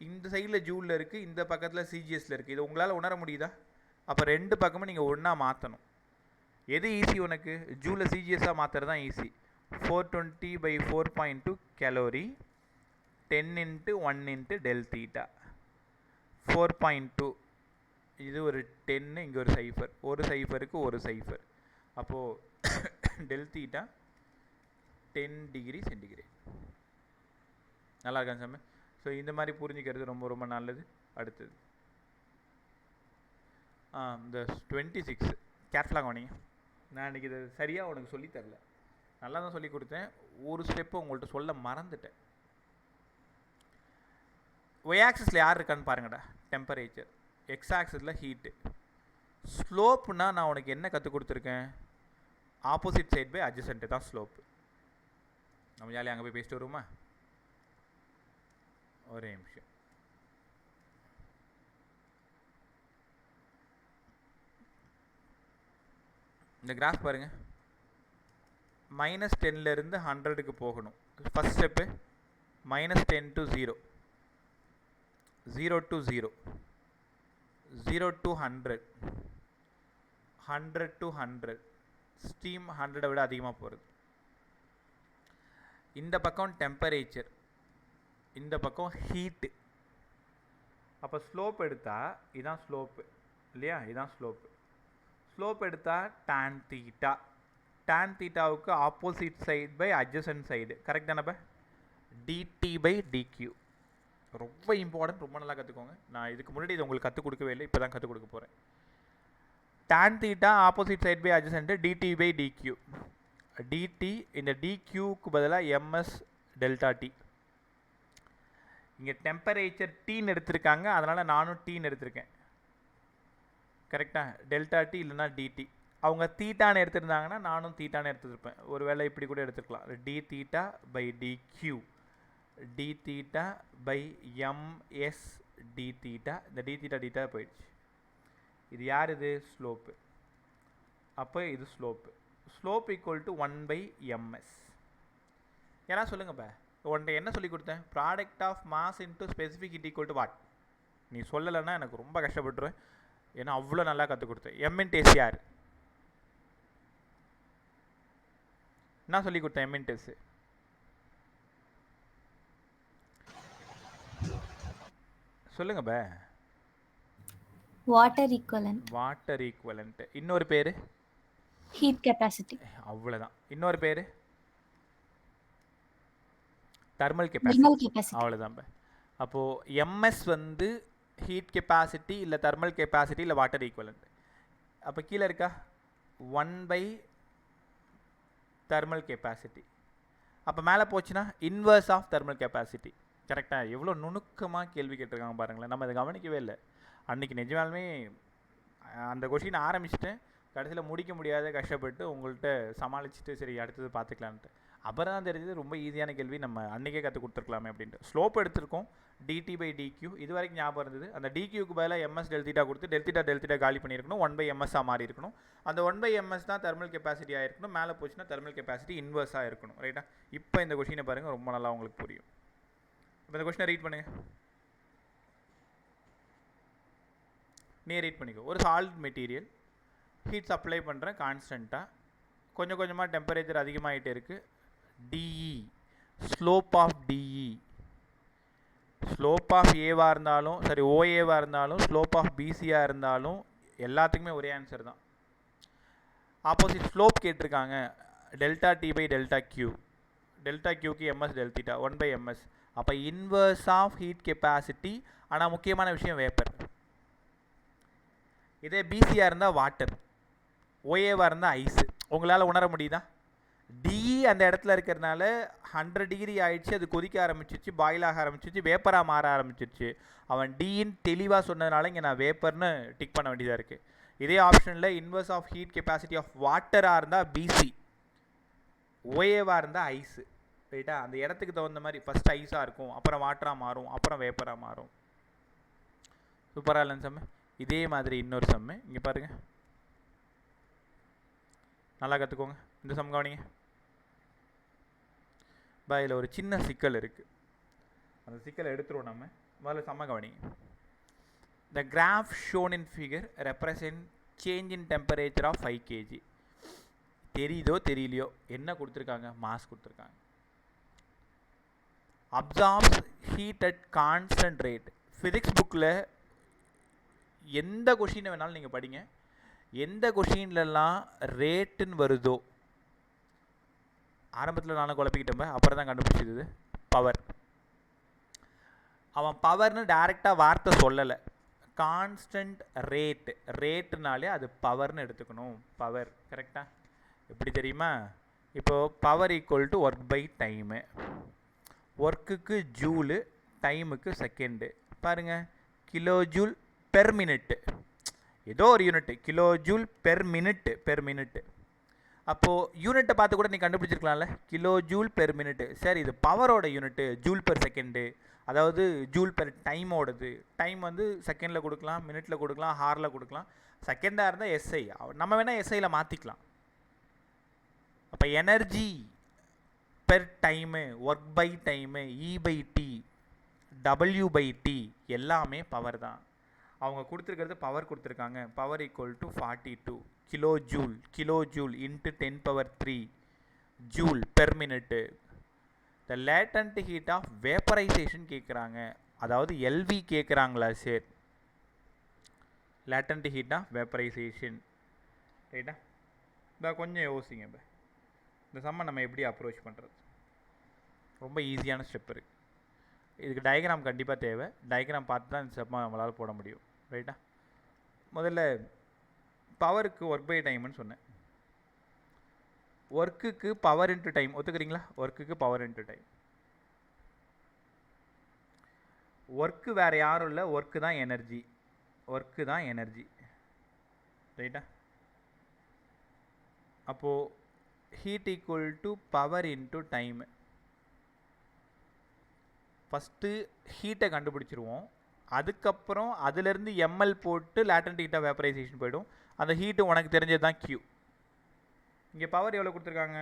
இந்த சைடில் ஜூலில் இருக்குது, இந்த பக்கத்தில் சிஜிஎஸில் இருக்குது. இது உங்களால் உணர முடியுதா? அப்போ ரெண்டு பக்கமும் நீங்கள் ஒன்றா மாற்றணும். எது ஈஸி உனக்கு? ஜூலில் சிஜிஎஸ்ஸாக மாற்றுறது தான் easy. 420 by 4.2 calorie, 10 into 1 into del theta. 4.2 இது ஒரு 10, இங்கே ஒரு சைஃபர், ஒரு சைஃபருக்கு ஒரு சைஃபர். அப்போது டெல் தீட்டா 10 டிகிரி சென்டிகிரேட். நல்லா இருக்காங்க சாமி? ஸோ இந்த மாதிரி புரிஞ்சுக்கிறது ரொம்ப ரொம்ப நல்லது. அடுத்தது இந்த 26 கேர்ஃபுல்லாக கவனிங்க. நான் இன்றைக்கி இதை சரியாக உனக்கு சொல்லித்தரல, நல்லா தான் சொல்லி கொடுத்தேன். ஒரு ஸ்டெப்பு உங்கள்கிட்ட சொல்ல மறந்துட்டேன். ஒய் ஆக்சிஸில் யார் இருக்கான்னு பாருங்கடா, டெம்பரேச்சர். எக்ஸ் ஆக்சிஸில் ஹீட்டு. ஸ்லோப்புனா நான் உனக்கு என்ன கற்றுக் கொடுத்துருக்கேன்? ஆப்போசிட் சைட் பை அட்ஜசன்ட் தான் ஸ்லோப்பு. நம்ம ஜாலியாக அங்கே போய் பேசிட்டு வருவோமா? ஒரே நிமிஷம். இந்த கிராஃப் பாருங்கள். -10லேருந்து 100க்கு போகணும். First step -10 to 0, 0 to 0, 0 to 100, 100 to 100. Steam 100 விட அதிகமாக போகிறது. இந்த பக்கம் டெம்பரேச்சர், இந்த பக்கம் ஹீட்டு. அப்போ ஸ்லோப் எடுத்தால் இதான் ஸ்லோப்பு இல்லையா? இதான் ஸ்லோப்பு. ஸ்லோப் எடுத்தால் tan தீட்டா. tan தீட்டாவுக்கு opposite side by adjacent side. Correct தானே? DT by DQ. ரொம்ப இம்பார்ட்டன்ட், ரொம்ப நல்லா கற்றுக்கோங்க. நான் இதுக்கு முன்னாடி இது உங்களுக்கு கற்றுக் கொடுக்கவே இல்லை, இப்போ தான் கற்றுக் கொடுக்க போகிறேன். tan theta opposite side by adjacent dt by dq. dt இந்த dqக்கு பதிலாக ms டெல்டா டி. இங்கே டெம்பரேச்சர் டீன்னு எடுத்திருக்காங்க, அதனால் நானும் டீன்னு எடுத்திருக்கேன். கரெக்டாக? டெல்டா டி இல்லைனா டிடி. அவங்க தீட்டான்னு எடுத்திருந்தாங்கன்னா நானும் தீட்டான்னு எடுத்துருப்பேன். ஒரு வேளை இப்படி கூட எடுத்துக்கலாம். D theta by DQ, D theta by MS D theta. இந்த டி தீட்டா டீட்டா போயிடுச்சு. இது யார்? இது ஸ்லோப்பு. அப்போ இது slope. Slope equal to 1 by MS. ஏன்னா சொல்லுங்கப்பா, உன்ட்ட என்ன சொல்லி கொடுத்தேன்? Product of mass into specific heat equal to what? நீ சொல்லலைன்னா எனக்கு ரொம்ப கஷ்டப்பட்டுருவேன், ஏன்னா அவ்வளோ நல்லா கற்றுக் கொடுத்தேன். எம்இன்டெஸ் யார்? என்ன சொல்லி கொடுத்தேன்? எம்இன்டெஸ் சொல்லுங்கப்பா. Water equivalent. Water equivalent. இன்னொரு பேர் ஹீட் கெப்பாசிட்டி. அவ்வளோதான். இன்னொரு பேர் தெர்மல் கெப்பாசிட்டி. அவ்வளோதான்ப்பா. அப்போது எம்எஸ் வந்து ஹீட் கெப்பாசிட்டி இல்லை தெர்மல் கெப்பாசிட்டி இல்லை வாட்டர் ஈக்குவலன்ட். அப்போ கீழே இருக்கா 1 பை தெர்மல் கெப்பாசிட்டி. அப்போ மேலே போச்சுன்னா இன்வர்ஸ் ஆஃப் தெர்மல் கெப்பாசிட்டி. கரெக்டாக? எவ்வளோ நுணுக்கமாக கேள்வி கேட்டிருக்காங்க பாருங்களேன். நம்ம அதை கவனிக்கவே இல்லை அன்றைக்கி. நிஜமாலுமே அந்த கொஷின் ஆரம்பிச்சுட்டேன், கடைசியில் முடிக்க முடியாத கஷ்டப்பட்டு உங்கள்கிட்ட சமாளிச்சுட்டு சரி அடுத்தது பார்த்துக்கலான்ட்டு. அப்புறம் தான் தெரிஞ்சது ரொம்ப ஈஸியான கேள்வி, நம்ம அன்றைக்கே கற்றுக் கொடுத்துருக்கலாமே அப்படின்ட்டு. ஸ்லோப் எடுத்திருக்கோம் டிடி பை டிக்யூ. இது வரைக்கும் ஞாபகம் இருந்தது. அந்த டிக்யூக்கு பதிலாக எம்எஸ் டெல்தீட்டா கொடுத்து டெல்தீட்டா காலி பண்ணியிருக்கணும். 1 பை எம்எஸ்ஸாக மாறி இருக்கணும். அந்த 1 பை எம்எஸ் தான் தெர்மல் கெப்பாசிட்டி ஆகிருக்கணும். மேலே போச்சுன்னா தெர்மல் கெப்பாசிட்டி இன்வர்ஸாக இருக்கணும். ரைட்டா? இப்போ இந்த கொஷினை பாருங்கள், ரொம்ப நல்லா உங்களுக்கு புரியும். இப்போ இந்த கொஷினை ரீட் பண்ணுங்கள். நீ ரீட் பண்ணிக்கோ. ஒரு சாலிட் மெட்டீரியல், ஹீட் சப்ளை பண்ணுறேன் கான்ஸ்டண்ட்டாக, கொஞ்சம் கொஞ்சமாக டெம்பரேச்சர் அதிகமாகிட்டே இருக்குது. DE slope of DE, slope of ஏவாக இருந்தாலும் சரி ஓஏவாக இருந்தாலும் ஸ்லோப் ஆஃப் பிசியாக இருந்தாலும் எல்லாத்துக்குமே ஒரே ஆன்சர் தான். ஆப்போசிட் ஸ்லோப் கேட்டிருக்காங்க delta T by delta Q. Delta கியூக்கு எம்எஸ் டெல்தீட்டா 1 பை எம்எஸ். அப்போ இன்வர்ஸ் ஆஃப் ஹீட் கெப்பாசிட்டி. ஆனால் முக்கியமான விஷயம் வேப்பர். இதே பிசியாக இருந்தால் வாட்டர், ஓஏவாக இருந்தால் ஐஸு. உங்களால் உணர முடியுதா? டிஇ அந்த இடத்துல இருக்கிறதுனால 100 டிகிரி ஆயிடுச்சு, அது கொதிக்க ஆரம்பிச்சிருச்சு, பாயில் ஆக ஆரம்பிச்சிருச்சு, வேப்பராக மாற ஆரம்பிச்சிருச்சு. அவன் டிஇன்னு தெளிவாக சொன்னதுனால இங்கே நான் வேப்பர்னு டிக் பண்ண வேண்டியதாக இருக்குது. இதே ஆப்ஷனில் inverse of heat capacity of வாட்டராக இருந்தால் பிசி, ஓஏவாக இருந்தால் ஐஸு. ரைட்டா? அந்த இடத்துக்கு தகுந்த மாதிரி ஃபஸ்ட் ஐஸாக இருக்கும், அப்புறம் வாட்டராக மாறும், அப்புறம் வேப்பராக மாறும். சூப்பராக இல்லைன்னு சம்மு. இதே மாதிரி இன்னொரு சம்மு இங்கே பாருங்கள், நல்லா கற்றுக்கோங்க. இந்த சம் கவனிங்க. இதில் ஒரு சின்ன சிக்கல் இருக்குது, அந்த சிக்கலை எடுத்துருவோம் நம்ம. முதல்ல சம்ம கவனிங்க. The graph shown in figure represent change in temperature of 5 kg. தெரியுதோ தெரியலையோ என்ன கொடுத்துருக்காங்க? மாஸ் கொடுத்துருக்காங்க. Absorbs heat at constant rate. Physics புக்கில் எந்த கொஷினை வேணாலும் நீங்கள் படிங்க, எந்த கொஷின்லலாம் ரேட்டுன்னு வருதோ, ஆரம்பத்தில் நானும் குழப்பிக்கிட்டேன், அப்புறம் தான் கண்டுபிடிச்சிது பவர். அவன் பவர்னு டைரெக்டாக வார்த்தை சொல்லலை, கான்ஸ்டன்ட் ரேட்டு. ரேட்டுனாலே அது பவர்னு எடுத்துக்கணும். பவர். கரெக்டாக? எப்படி தெரியுமா? இப்போது power equal to work by time. ஒர்க்குக்கு ஜூலு, டைமுக்கு செகண்டு. பாருங்கள், கிலோ ஜூல் பெர் மினிட்டு, ஏதோ ஒரு unit, kilo joule per minute. அப்போது யூனிட்டை பார்த்து கூட நீ கண்டுபிடிச்சிருக்கலாம்ல, கிலோ ஜூல் பெர் மினிட்டு. சரி, இது பவரோட யூனிட்டு ஜூல் பெர் செகண்டு, அதாவது ஜூல் பெர் டைமோடது. டைம் வந்து செகண்டில் கொடுக்கலாம், மினிட்டில் கொடுக்கலாம், ஹாரில் கொடுக்கலாம். செகண்டாக இருந்தால் எஸ்ஐ, நம்ம வேணால் எஸ்ஐயில் மாற்றிக்கலாம். அப்போ energy per time, work by time, E by T, W by T எல்லாமே பவர் தான். அவங்க கொடுத்துருக்கிறது பவர் கொடுத்துருக்காங்க. Power equal to 42 kilo joule into 10 power 3 joule per minute. The latent heat of vaporisation கேட்குறாங்க, அதாவது எல்வி கேட்குறாங்களா? சரி, லேட்டன்ட் ஹீட் ஆஃப் வேப்பரைசேஷன். ரைட்டா? இந்த கொஞ்சம் யோசிங்க. இப்போ இந்த சம்மை நம்ம எப்படி அப்ரோச் பண்ணுறது? ரொம்ப ஈஸியான ஸ்டெப் இருக்குது. இதுக்கு டயக்ராம் கண்டிப்பாக தேவை. டயக்ராம் பார்த்து தான் இந்த ஸ்டெப் நம்மளால் போட முடியும். ரைட்டா? முதல்ல பவருக்கு ஒர்க் பை டைம்னு சொன்னேன். ஒர்க்குக்கு பவர் இன்ட்டு டைம் ஒத்துக்கிறீங்களா? ஒர்க்குக்கு பவர் இன்ட்டு டைம். ஒர்க்கு வேறு யாரும் இல்லை, ஒர்க்கு தான் எனர்ஜி. ஒர்க்கு தான் எனர்ஜி. ரைட்டா? அப்போது heat equal to power into time. First ஹீட்டை கண்டுபிடிச்சிருவோம். அதுக்கப்புறம் அதுலேருந்து எம்எல் போட்டு லேட்டன்ட் ஹீட் ஆஃப் வேப்பரைசேஷன் போய்டும். அந்த ஹீட்டு உனக்கு தெரிஞ்சது தான் Q. இங்கே பவர் எவ்வளோ கொடுத்துருக்காங்க?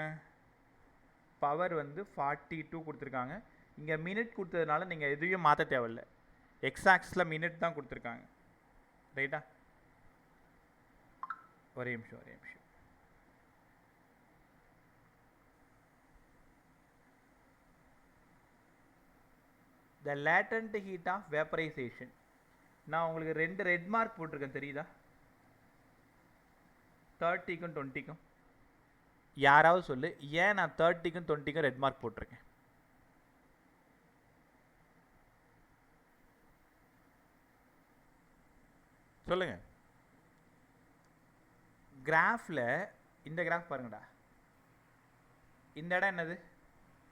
பவர் வந்து 42 கொடுத்துருக்காங்க. இங்கே மினிட் கொடுத்ததுனால நீங்கள் எதுவும் மாற்ற தேவையில்லை. எக்ஸாக்ஸில் மினிட் தான் கொடுத்துருக்காங்க. ரைட்டா? ஒரே நிமிஷம். The latent heat of vaporization. நான் உங்களுக்கு 2 ரெட் மார்க் போட்டிருக்கேன், தெரியுதா? 30க்கும் 20க்கும். யாராவது சொல்லு, ஏன் நான் 30க்கும் 20க்கும் ரெட் மார்க் போட்டிருக்கேன்? சொல்லுங்க. கிராஃபில் இந்த கிராஃப் பாருங்கடா. இந்த இடம் என்னது?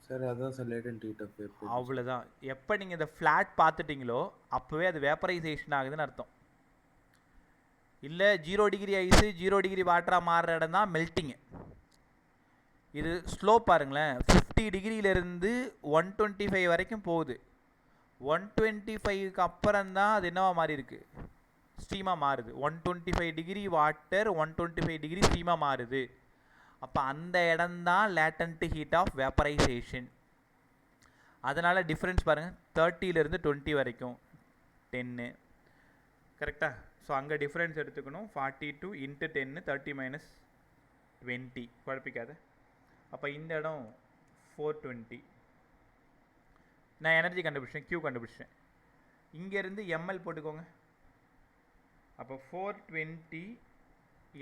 சார் அதான் sir latent heat of vapour. அவ்வளோதான். எப்போ நீங்கள் இந்த ஃப்ளாட் பார்த்துட்டிங்களோ அப்போவே அது வேப்பரைசேஷன் ஆகுதுன்னு அர்த்தம். இல்லை 0 டிகிரி ஐஸு 0 டிகிரி வாட்டராக மாறுற இடம் தான் மெல்ட்டிங்கு. இது ஸ்லோ பாருங்களேன். 50 டிகிரியிலேருந்து 125 வரைக்கும் போகுது. 125க்கு அப்புறம் தான் அது என்னவா மாறி இருக்கு? ஸ்டீமாக மாறுது. 125 டிகிரி வாட்டர் 125 டிகிரி ஸ்டீமாக மாறுது. அப்போ அந்த இடம்தான் லேட்டன்ட் ஹீட் ஆஃப் வேப்பரைசேஷன். அதனால் டிஃப்ரென்ஸ் பாருங்கள், 30லேருந்து 20 வரைக்கும் 10. கரெக்டாக? ஸோ அங்கே டிஃப்ரென்ஸ் எடுத்துக்கணும். 42 × 10 30 - 20. குழப்பிக்காத. அப்போ இந்த இடம் 420. நான் எனர்ஜி கண்டுபிடிச்சேன், Q கண்டுபிடிச்சேன். இங்கேருந்து எம்எல் போட்டுக்கோங்க. அப்போ 420,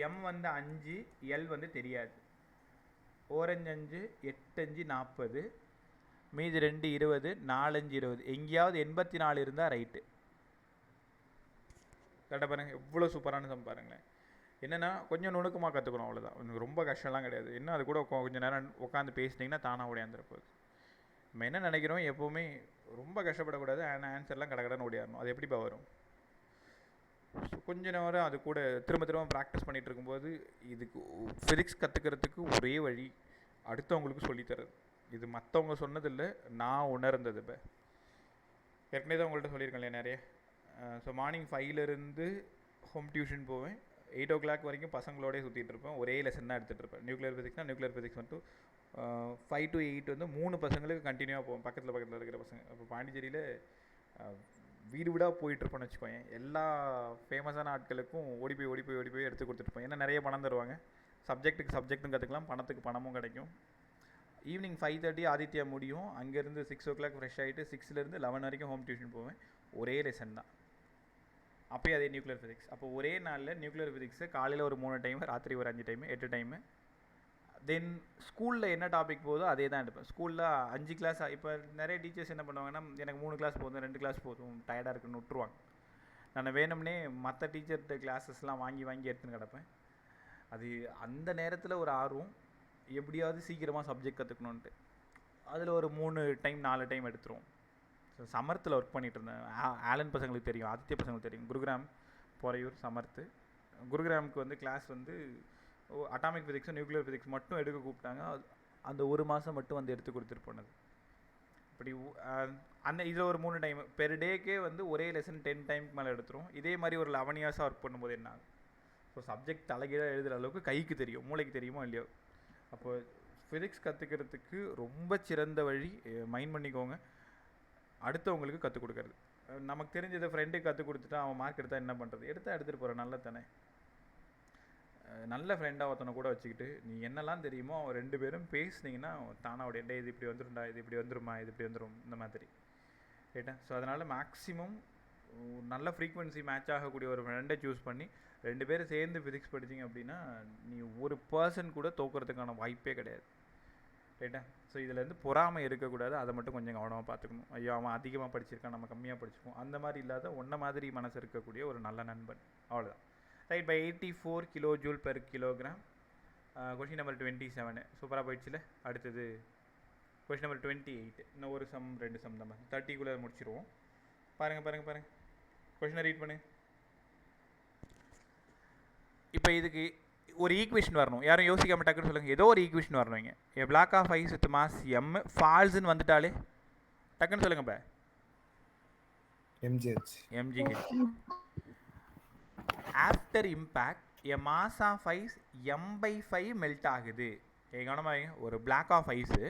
எம் வந்து 5, எல் வந்து தெரியாது. ஓரஞ்சு 5, 8 5 40, மீதி 2 20, 4 5 20. எங்கேயாவது 84 இருந்தால் ரைட்டு. கரெக்டாக பாருங்கள், எவ்வளோ சூப்பரான சம் பாருங்களேன். என்னென்னா கொஞ்சம் நுணுக்கமாக கற்றுக்கணும், அவ்வளோதான். எனக்கு ரொம்ப கஷ்டம்லாம் கிடையாது. இன்னும் அது கூட கொஞ்சம் நேரம் உட்காந்து பேசிட்டிங்கன்னா தானாக ஓடியாந்துருப்போது. நம்ம என்ன நினைக்கிறோம், எப்போவுமே ரொம்ப கஷ்டப்படக்கூடாது, ஆன்சர்லாம் கடகடன்னு ஓடியாடணும். அது எப்படிப்பா வரும்? கொஞ்ச நேரம் அது கூட திரும்ப ப்ராக்டிஸ் பண்ணிகிட்டு இருக்கும்போது இதுக்கு ஃபிசிக்ஸ் கற்றுக்கிறதுக்கு ஒரே வழி அடுத்தவங்களுக்கு சொல்லித்தரது. இது மற்றவங்க சொன்னதில்லை, நான் உணர்ந்தது. இப்போ ஏற்கனவே தான் உங்கள்கிட்ட சொல்லியிருக்கேன் இல்லையா நிறைய. ஸோ மார்னிங் 5லேருந்து ஹோம் டியூஷன் போவேன். 8 o'clock வரைக்கும் பசங்களோடய சுற்றிட்டு இருப்பேன். ஒரே லெசன் தான் எடுத்துகிட்டு இருப்பேன். நியூக்ளியர் ஃபிசிக்ஸ்னால் நியூக்ளியர் ஃபிசிக்ஸ் மட்டும் 5 to 8 வந்து 3 பசங்களுக்கு கண்டினியூவாக போவோம், பக்கத்தில் இருக்கிற பசங்க. அப்போ பாண்டிச்சேரியில் வீடு வீடாக போயிட்டுருப்போன்னு வச்சுக்கோங்க. எல்லா ஃபேமஸான ஆட்களுக்கும் ஓடி போய் எடுத்து கொடுத்துட்ருப்போம். ஏன்னா நிறைய பணம் தருவாங்க. சப்ஜெக்ட்டும் கற்றுக்கலாம், பணத்துக்கு பணமும் கிடைக்கும். ஈவினிங் 5:30 ஆதித்யா முடியும். அங்கேருந்து 6 o'clock ஃப்ரெஷ் ஆகிட்டு 6லேருந்து 11 வரைக்கும் ஹோம் டியூஷன் போவேன். ஒரே லெசன் தான். அப்போயே அதே நியூக்ளியர் ஃபிசிக்ஸ். அப்போ ஒரே நாளில் நியூக்ளியர் ஃபிசிக்ஸை காலையில் ஒரு 3 டைம், ராத்திரி ஒரு 5 டைம், 8 டைமு. தென் ஸ்கூலில் என்ன டாபிக் போதோ அதே தான் எடுப்பேன். ஸ்கூலில் 5 கிளாஸ். இப்போ நிறைய டீச்சர்ஸ் என்ன பண்ணுவாங்கன்னா, எனக்கு 3 கிளாஸ் போதும், 2 கிளாஸ் போதும், டயர்டாக இருக்குன்னு விட்டுருவாங்க. நான் வேணும்னே மற்ற டீச்சர்கிட்ட கிளாஸஸ்லாம் வாங்கி எடுத்துன்னு கிடப்பேன். அது அந்த நேரத்தில் ஒரு ஆர்வம், எப்படியாவது சீக்கிரமாக சப்ஜெக்ட் கற்றுக்கணுன்ட்டு. அதில் ஒரு 3 டைம் 4 டைம் எடுத்துருவோம். ஸோ சமர்த்தில் ஒர்க் பண்ணிகிட்டு இருந்தேன். ஆலன் பசங்களுக்கு தெரியும், ஆதித்ய பசங்களுக்கு தெரியும். குருகிராம், பொறையூர், சமர்த்து. குருகிராமுக்கு வந்து கிளாஸ் வந்து அட்டாமிக் ஃபிசிக்ஸும் நியூக்ளியர் ஃபிசிக்ஸ் மட்டும் எடுக்க கூப்பிட்டாங்க. அந்த ஒரு மாதம் மட்டும் வந்து எடுத்து கொடுத்துட்டு போனது. இப்படி அந்த இதில் ஒரு 3 டைம் பெர் டேக்கே வந்து ஒரே லெசன் 10 டைமுக்கு மேலே எடுத்துரும். இதே மாதிரி ஒரு 11 இயர்ஸாக ஒர்க் பண்ணும்போது என்ன ஆகும்? ஸோ சப்ஜெக்ட் தலைகீழாக எழுதுகிற அளவுக்கு கைக்கு தெரியும், மூளைக்கு தெரியுமோ இல்லையோ. அப்போ ஃபிசிக்ஸ் கற்றுக்கிறதுக்கு ரொம்ப சிறந்த வழி மைண்ட் பண்ணிக்கோங்க, அடுத்தவங்களுக்கு கற்றுக் கொடுக்கறது. நமக்கு தெரிஞ்சதை ஃப்ரெண்டுக்கு கற்றுக் கொடுத்துட்டா அவன் மார்க் எடுத்தால் என்ன பண்ணுறது? எடுத்துகிட்டு போகிறேன், நல்ல தானே. நல்ல ஃப்ரெண்டாக ஒருத்தனை கூட வச்சுக்கிட்டு நீ என்னெல்லாம் தெரியுமோ 2 பேரும் பேசுனீங்கன்னா தானாக உடைய இது இப்படி வந்துடும்டா, இது இப்படி வந்துருமா, இது இப்படி வந்துடும், இந்த மாதிரி. ரைட்டா? ஸோ அதனால் மேக்ஸிமம் நல்ல ஃப்ரீக்வன்சி மேட்ச் ஆகக்கூடிய ஒரு ஃப்ரெண்டை சூஸ் பண்ணி 2 பேரும் சேர்ந்து ஃபிசிக்ஸ் படிச்சிங்க அப்படின்னா நீ ஒரு பர்சன் கூட தோக்குறதுக்கான வாய்ப்பே கிடையாது. ரைட்டா? ஸோ இதில் வந்து பொறாமை இருக்கக்கூடாது, அதை மட்டும் கொஞ்சம் கவனமாக பார்த்துக்கணும். ஐயோ அவன் அதிகமாக படிச்சிருக்கான், நம்ம கம்மியாக படிச்சிருக்கோம், அந்த மாதிரி இல்லாத ஒன்றை மாதிரி மனசு இருக்கக்கூடிய ஒரு நல்ல நண்பன், அவ்வளோதான். Right, by 84 kilo joule per kilogram. Question number 27 சூப்பராக போயிடுச்சுல. அடுத்தது கொஷின் நம்பர் 28. இன்னும் ஒரு சம் 2 சம் தான், 30குள்ளே முடிச்சிருவோம். பாருங்கள் கொஷினை ரீட் பண்ணு. இப்போ இதுக்கு ஒரு ஈக்குவேஷன் வரணும். யாரும் யோசிக்காம டக்குன்னு சொல்லுங்கள். ஏதோ ஒரு ஈக்குவேஷன் வரணும். இங்கே a block of ice with mass M ஃபால்ஸ்ன்னு வந்துட்டாலே டக்குன்னு சொல்லுங்க. இப்போ MGH after impact a mass of ice m/5 melt ஆகுது. கவனமாக, ஒரு பிளாக் ஆஃப் ஐஸு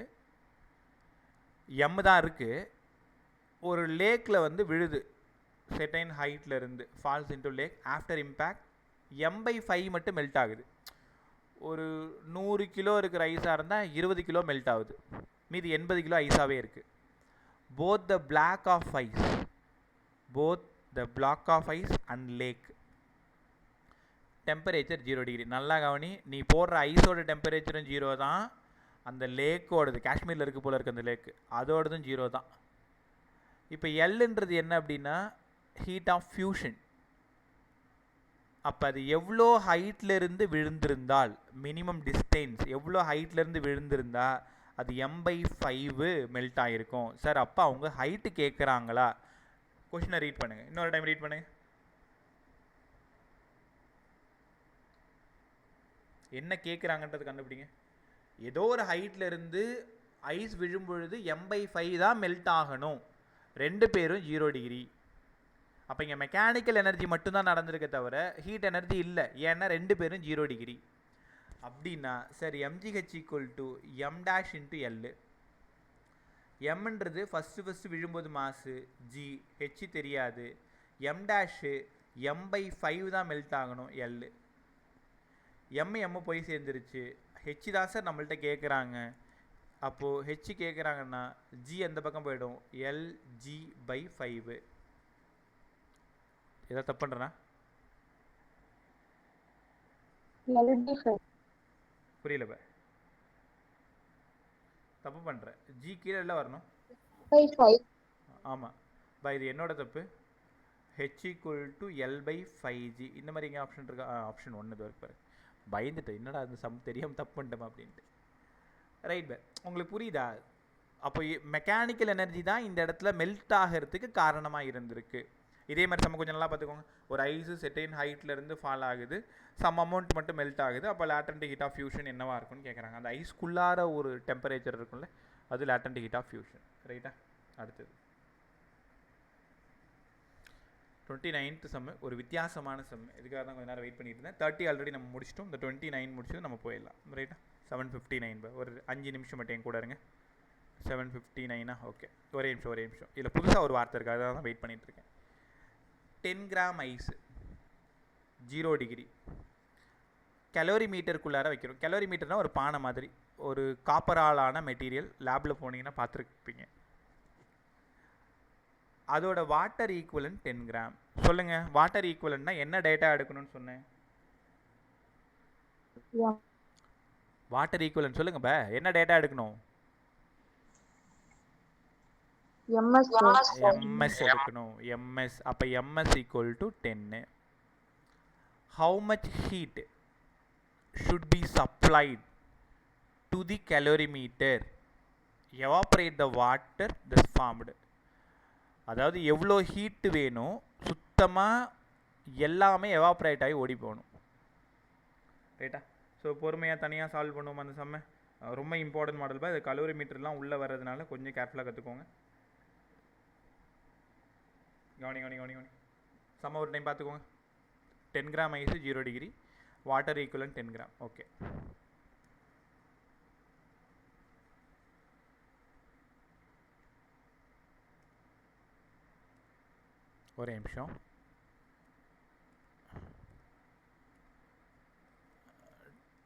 எம் தான் இருக்குது, ஒரு லேக்கில் வந்து விழுது, செர்டைன் ஹைட்டில் இருந்து falls into lake. After impact m/5 மட்டும் மெல்ட் ஆகுது. ஒரு 100 கிலோ இருக்கிற ஐஸாக இருந்தால் 20 கிலோ மெல்ட் ஆகுது, மீதி 80 கிலோ ஐஸாகவே இருக்குது. Both the block of ice and lake temperature 0 degree. நல்லா கவனி, நீ போடுற ஐஸோட டெம்பரேச்சரும் 0 தான், அந்த லேக்கோடது காஷ்மீரில் இருக்க போல இருக்குது அந்த லேக்கு, அதோடதும் 0 தான். இப்போ எல்ன்றது என்ன அப்படின்னா ஹீட் ஆஃப் ஃபியூஷன். அப்போ அது எவ்வளோ ஹைட்லேருந்து விழுந்திருந்தால், மினிமம் டிஸ்டன்ஸ் எவ்வளோ ஹைட்லேருந்து விழுந்திருந்தா அது m/5 மெல்ட் ஆகிருக்கும். சார் அப்போ அவங்க ஹைட்டு கேட்குறாங்களா? கொஷினை ரீட் பண்ணுங்கள், இன்னொரு டைம் ரீட் பண்ணுங்கள். என்ன கேட்குறாங்கன்றது கண்டுபிடிங்க. ஏதோ ஒரு ஹைட்டில் இருந்து ஐஸ் விழும்பொழுது m/5 தான் மெல்ட் ஆகணும், 2 பேரும் 0 டிகிரி. அப்போ இங்கே மெக்கானிக்கல் எனர்ஜி மட்டும்தான் நடந்திருக்க தவிர ஹீட் எனர்ஜி இல்லை, ஏன்னா 2 பேரும் 0 டிகிரி. அப்படின்னா சரி, mgh = m' × L. எம்ன்றது ஃபஸ்ட்டு விழும்போது மாசு, ஜி ஹெச் தெரியாது, m' m/5 தான் மெல்ட் ஆகணும், L. எம் போய் சேர்ந்துருச்சு, ஹெச் தான் சார் நம்மள்ட்ட கேட்குறாங்க. அப்போது ஹெச் கேட்குறாங்கன்னா ஜி அந்த பக்கம் போயிடும், LG/5. ஏதாவது தப்பு பண்ணுறேன்னா? புரியல பா, தப்பு பண்ணுறேன். ஜி கீழே எல்லாம் வரணும். ஆமாம் பா, இது என்னோட தப்பு. h = L/5g. இந்த மாதிரி எங்கே ஆப்ஷன் இருக்கா? ஆப்ஷன் 1 இது இருக்கு பாரு. பயந்துட்டேன், என்னடா அந்த சம் தெரியாமல் தப்பு பண்ணிட்டோமா அப்படின்ட்டு. ரைட் பா, உங்களுக்கு புரியுதா? அப்போ மெக்கானிக்கல் எனர்ஜி தான் இந்த இடத்துல மெல்ட் ஆகிறதுக்கு காரணமாக இருந்திருக்கு. இதே மாதிரி நம்ம கொஞ்சம் நல்லா பார்த்துக்கோங்க. ஒரு ஐஸு செர்டைன் ஹைட்லேருந்து ஃபால் ஆகுது, சம் அமௌண்ட் மட்டும் மெல்ட் ஆகுது. அப்போ லேட்டன்ட் ஹீட் ஆஃப் ஃபியூஷன் என்னவாக இருக்குன்னு கேட்குறாங்க. அந்த ஐஸ்குள்ளார ஒரு டெம்பரேச்சர் இருக்கும்ல, அது லேட்டன்ட் ஹீட் ஆஃப் ஃபியூஷன். ரைட்டா? அடுத்தது 29th சம், ஒரு வித்தியாசமான சம். இதுக்காக தான் கொஞ்சம் நேரம் வெயிட் பண்ணிட்டு இருந்தேன். 30 ஆல்ரெடி நம்ம முடிச்சிட்டோம், இந்த 29 முடிச்சது நம்ம போயிடலாம். ரைட்டா? 7:59. ஒரு 5 நிமிஷம் மட்டும் என் கூட இருங்க. 7:59. ஓகே, ஒரே நிமிஷம். இதில் புதுசாக ஒரு வார்த்தை இருக்குது, அதான் வெயிட் பண்ணிட்டு இருக்கேன். 10 கிராம் ஐஸ் 0 டிகிரி கலோரி மீட்டருக்குள்ளார வைக்கிறோம். கலோரி மீட்டர்னால் ஒரு பானை மாதிரி, ஒரு காப்பராலான மெட்டீரியல். லேபில் போனீங்கன்னா பார்த்துருப்பீங்க. அதோட வாட்டர் ஈக்குவலன்ட் 10 கிராம். சொல்லுங்கள், வாட்டர் ஈக்குவலன்ட்னா என்ன டேட்டா எடுக்கணும்னு சொன்னேன்? வாட்டர் ஈக்குவலன்ட் சொல்லுங்க பா, என்ன டேட்டா எடுக்கணும்? ms எடுக்கணும். ms. அப்போ ms = 10. How much heat should be supplied to the calorimeter evaporate the water thus formed? அதாவது எவ்வளோ ஹீட்டு வேணும், சுத்தமாக எல்லாமே எவாப்ரேட் ஆகி ஓடி போகணும். ரைட்டா? ஸோ பொறுமையாக தனியாக சால்வ் பண்ணுவோம் அந்த சம்மை. ரொம்ப இம்பார்ட்டன்ட் மாடல் பா. இது கலோரி மீட்டர்லாம் உள்ளே வர்றதுனால கொஞ்சம் கேர்ஃபுல்லாக கற்றுக்கோங்க. கவனி. சம்ம ஒரு டைம் பார்த்துக்கோங்க. 10 gram ice 0 degree, water equivalent 10 gram. Okay, ஒரே நிமிஷம்.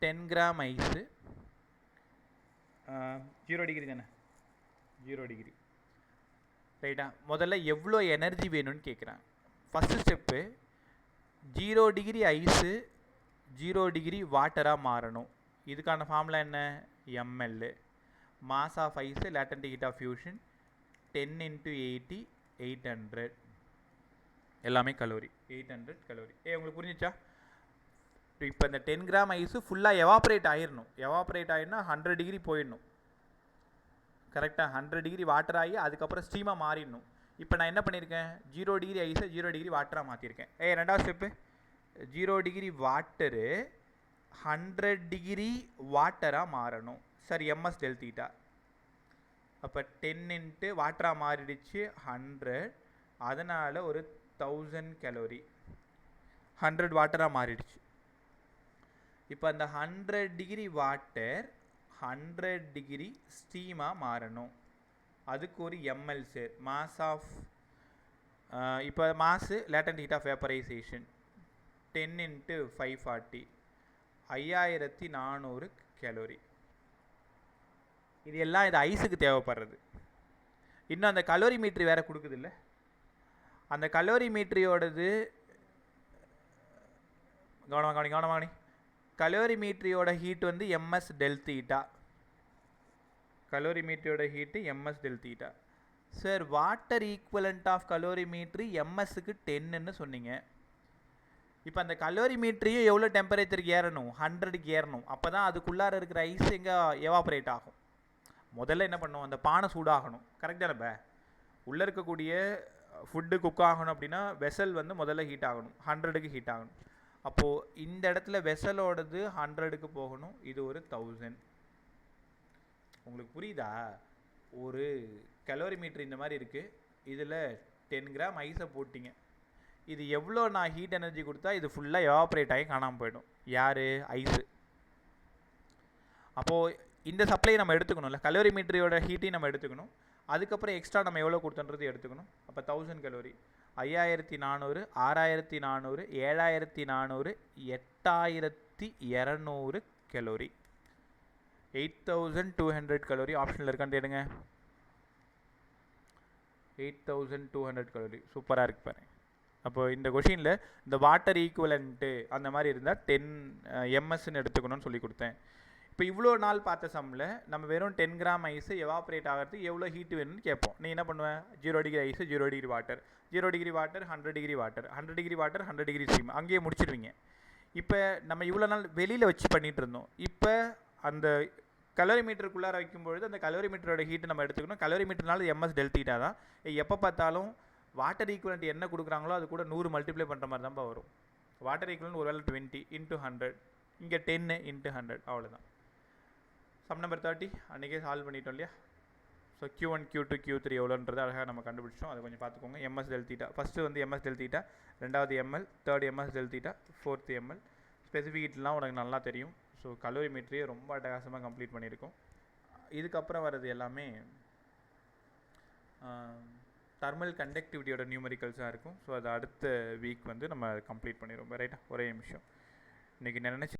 10 கிராம் ஐஸு 0 டிகிரி தானே? 0 டிகிரி. ரைட்டா? முதல்ல எவ்வளோ எனர்ஜி வேணும்னு கேட்குறாங்க. First step 0 degree ice 0 degree வாட்டராக மாறணும். இதுக்கான ஃபார்முலா என்ன? ml. mass of ice latent heat of fusion 10 into 80 800 எல்லாமே கலோரி 800 கலோரி. உங்களுக்கு புரிஞ்சிச்சா? இப்போ இந்த 10 கிராம் ஐஸு ஃபுல்லாக எவாப்ரேட் ஆகிடணும் 100 டிகிரி போயிடணும். கரெக்டாக 100 டிகிரி வாட்டர் ஆகி அதுக்கப்புறம் ஸ்டீமாக மாறிடணும். இப்போ நான் என்ன பண்ணியிருக்கேன், 0 டிகிரி ஐஸை 0 டிகிரி வாட்டராக மாற்றிருக்கேன். ரெண்டாவது ஸ்டெப்பு 0 டிகிரி வாட்டரு 100 டிகிரி வாட்டராக மாறணும். Sir MS del theta. அப்போ 10 இன்ட்டு வாட்டராக மாறிடுச்சு 100, அதனால் ஒரு 1000 கலோரி 100 வாட்டராக மாறிடுச்சு. இப்போ அந்த 100 டிகிரி வாட்டர் 100 டிகிரி ஸ்டீமாக மாறணும். அதுக்கு ஒரு எம்எல் சார் மாஸ் ஆஃப் இப்போ mass latent heat of vaporisation 10 into 540 5400 calorie. இது எல்லாம் இது ஐஸுக்கு தேவைப்படுறது. இன்னும் அந்த கலோரி மீட்ரி வேறு கொடுக்குது இல்லை, அந்த கலோரி மீட்ரியோடது கவனமாகணி கலோரி மீட்ரியோட ஹீட் வந்து எம்எஸ் டெல் தீட்டா. கலோரி மீட்ரியோட heat MS del theta. Sir water equivalent of calorimetry எம்எஸ்க்கு 10ன்னு சொன்னீங்க. இப்போ அந்த கலோரி மீட்ரியும் எவ்வளோ டெம்பரேச்சருக்கு ஏறணும், 100க்கு ஏறணும். அப்போ தான் அதுக்குள்ளார இருக்கிற ஐஸ் எங்கே எவாப்ரேட் ஆகும். முதல்ல என்ன பண்ணணும், அந்த பானை சூடாகணும். கரெக்டாக நம்ம உள்ளே இருக்கக்கூடிய ஃபுட்டு குக் ஆகணும் அப்படின்னா வெசல் வந்து முதல்ல ஹீட் ஆகணும், 100க்கு ஹீட் ஆகணும். அப்போது இந்த இடத்துல வெசலோடது 100க்கு போகணும். இது ஒரு 1000. உங்களுக்கு புரியுதா? ஒரு கலோரி மீட்ரு இந்த மாதிரி இருக்குது. இதில் 10 கிராம் ஐஸை போட்டிங்க. இது எவ்வளோ நான் ஹீட் எனர்ஜி கொடுத்தா இது ஃபுல்லாக எவாப்ரேட் ஆகி காணாமல் போயிடும். யார்? ஐஸு. அப்போது இந்த சப்ளை நம்ம எடுத்துக்கணும்ல, கலோரி மீட்டரியோட ஹீட்டையும் நம்ம எடுத்துக்கணும். அதுக்கப்புறம் எக்ஸ்ட்ரா நம்ம எவ்வளோ கொடுத்தன்றது எடுத்துக்கணும். அப்போ 1000 கலோரி 5400 6400 7400 8200 கலோரி 8200 கலோரி. ஆப்ஷனில் இருக்கான்னு தேடுங்க. 8200 கலோரி. சூப்பராக இருக்கு பாருங்க. அப்போ இந்த கொஷினில் இந்த வாட்டர் ஈக்குவலண்ட்டு அந்த மாதிரி இருந்தால் 10 எம்எஸ்ன்னு எடுத்துக்கணும்னு சொல்லி கொடுத்தேன். இப்போ இவ்வளோ நாள் பார்த்த சம்மில் நம்ம வெறும் 10 கிராம் ஐஸு எவாப்ரேட் ஆகிறதுக்கு எவ்வளோ ஹீட் வேணும்னு கேட்போம். நீ என்ன பண்ணுவேன், 0 degree ice 0 degree water 0 degree water 100 degree water 100 degree water 100 degree steam அங்கேயே முடிச்சிடுவீங்க. இப்போ நம்ம இவ்வளோ நாள் வெளியில் வச்சு பண்ணிகிட்டு இருந்தோம். இப்போ அந்த கலோரி மீட்டருக்குள்ளார வைக்கும்பொழுது அந்த கலோரி மீட்டரோட ஹீட்டு நம்ம எடுத்துக்கணும். கலோரி மீட்டர்னால எம்எஸ் டெல் தீட்டா தான். எப்போ பார்த்தாலும் வாட்டர் ஈக்குவலண்ட் என்ன கொடுக்குறாங்களோ அது கூட 100 மல்டிப்ளை பண்ணுற மாதிரி தான்ப்பா வரும். வாட்டர் ஈக்குவலண்ட் ஒரு வேளை 20 இன்ட்டு 100, இங்கே 10 இன்ட்டு 100, அவ்வளோதான். சம் நம்பர் 30 அன்றைக்கே சால்வ் பண்ணிட்டோம் இல்லையா. ஸோ Q1 Q2 Q3 எவ்வளோன்றது அழகாக நம்ம கண்டுபிடிச்சோம். அதை கொஞ்சம் பார்த்துக்கோங்க. எம்எஸ் டெல் தீட்டா ஃபஸ்ட்டு வந்து எம்எஸ் டெல் தீட்டா, ரெண்டாவது ML, third MS del theta, fourth ML. ஸ்பெசிஃபிக்லாம் உனக்கு நல்லா தெரியும். ஸோ கலோரி மீட்டரியே ரொம்ப அட்டகாசமாக கம்ப்ளீட் பண்ணியிருக்கோம். இதுக்கப்புறம் வர்றது எல்லாமே தெர்மல் கண்டக்டிவிட்டியோட நியூமரிக்கல்ஸாக இருக்கும். ஸோ அது அடுத்த வீக் வந்து நம்ம கம்ப்ளீட் பண்ணிடுவோம். ரைட்டா? ஒரே நிமிஷம். இன்றைக்கி நினச்சி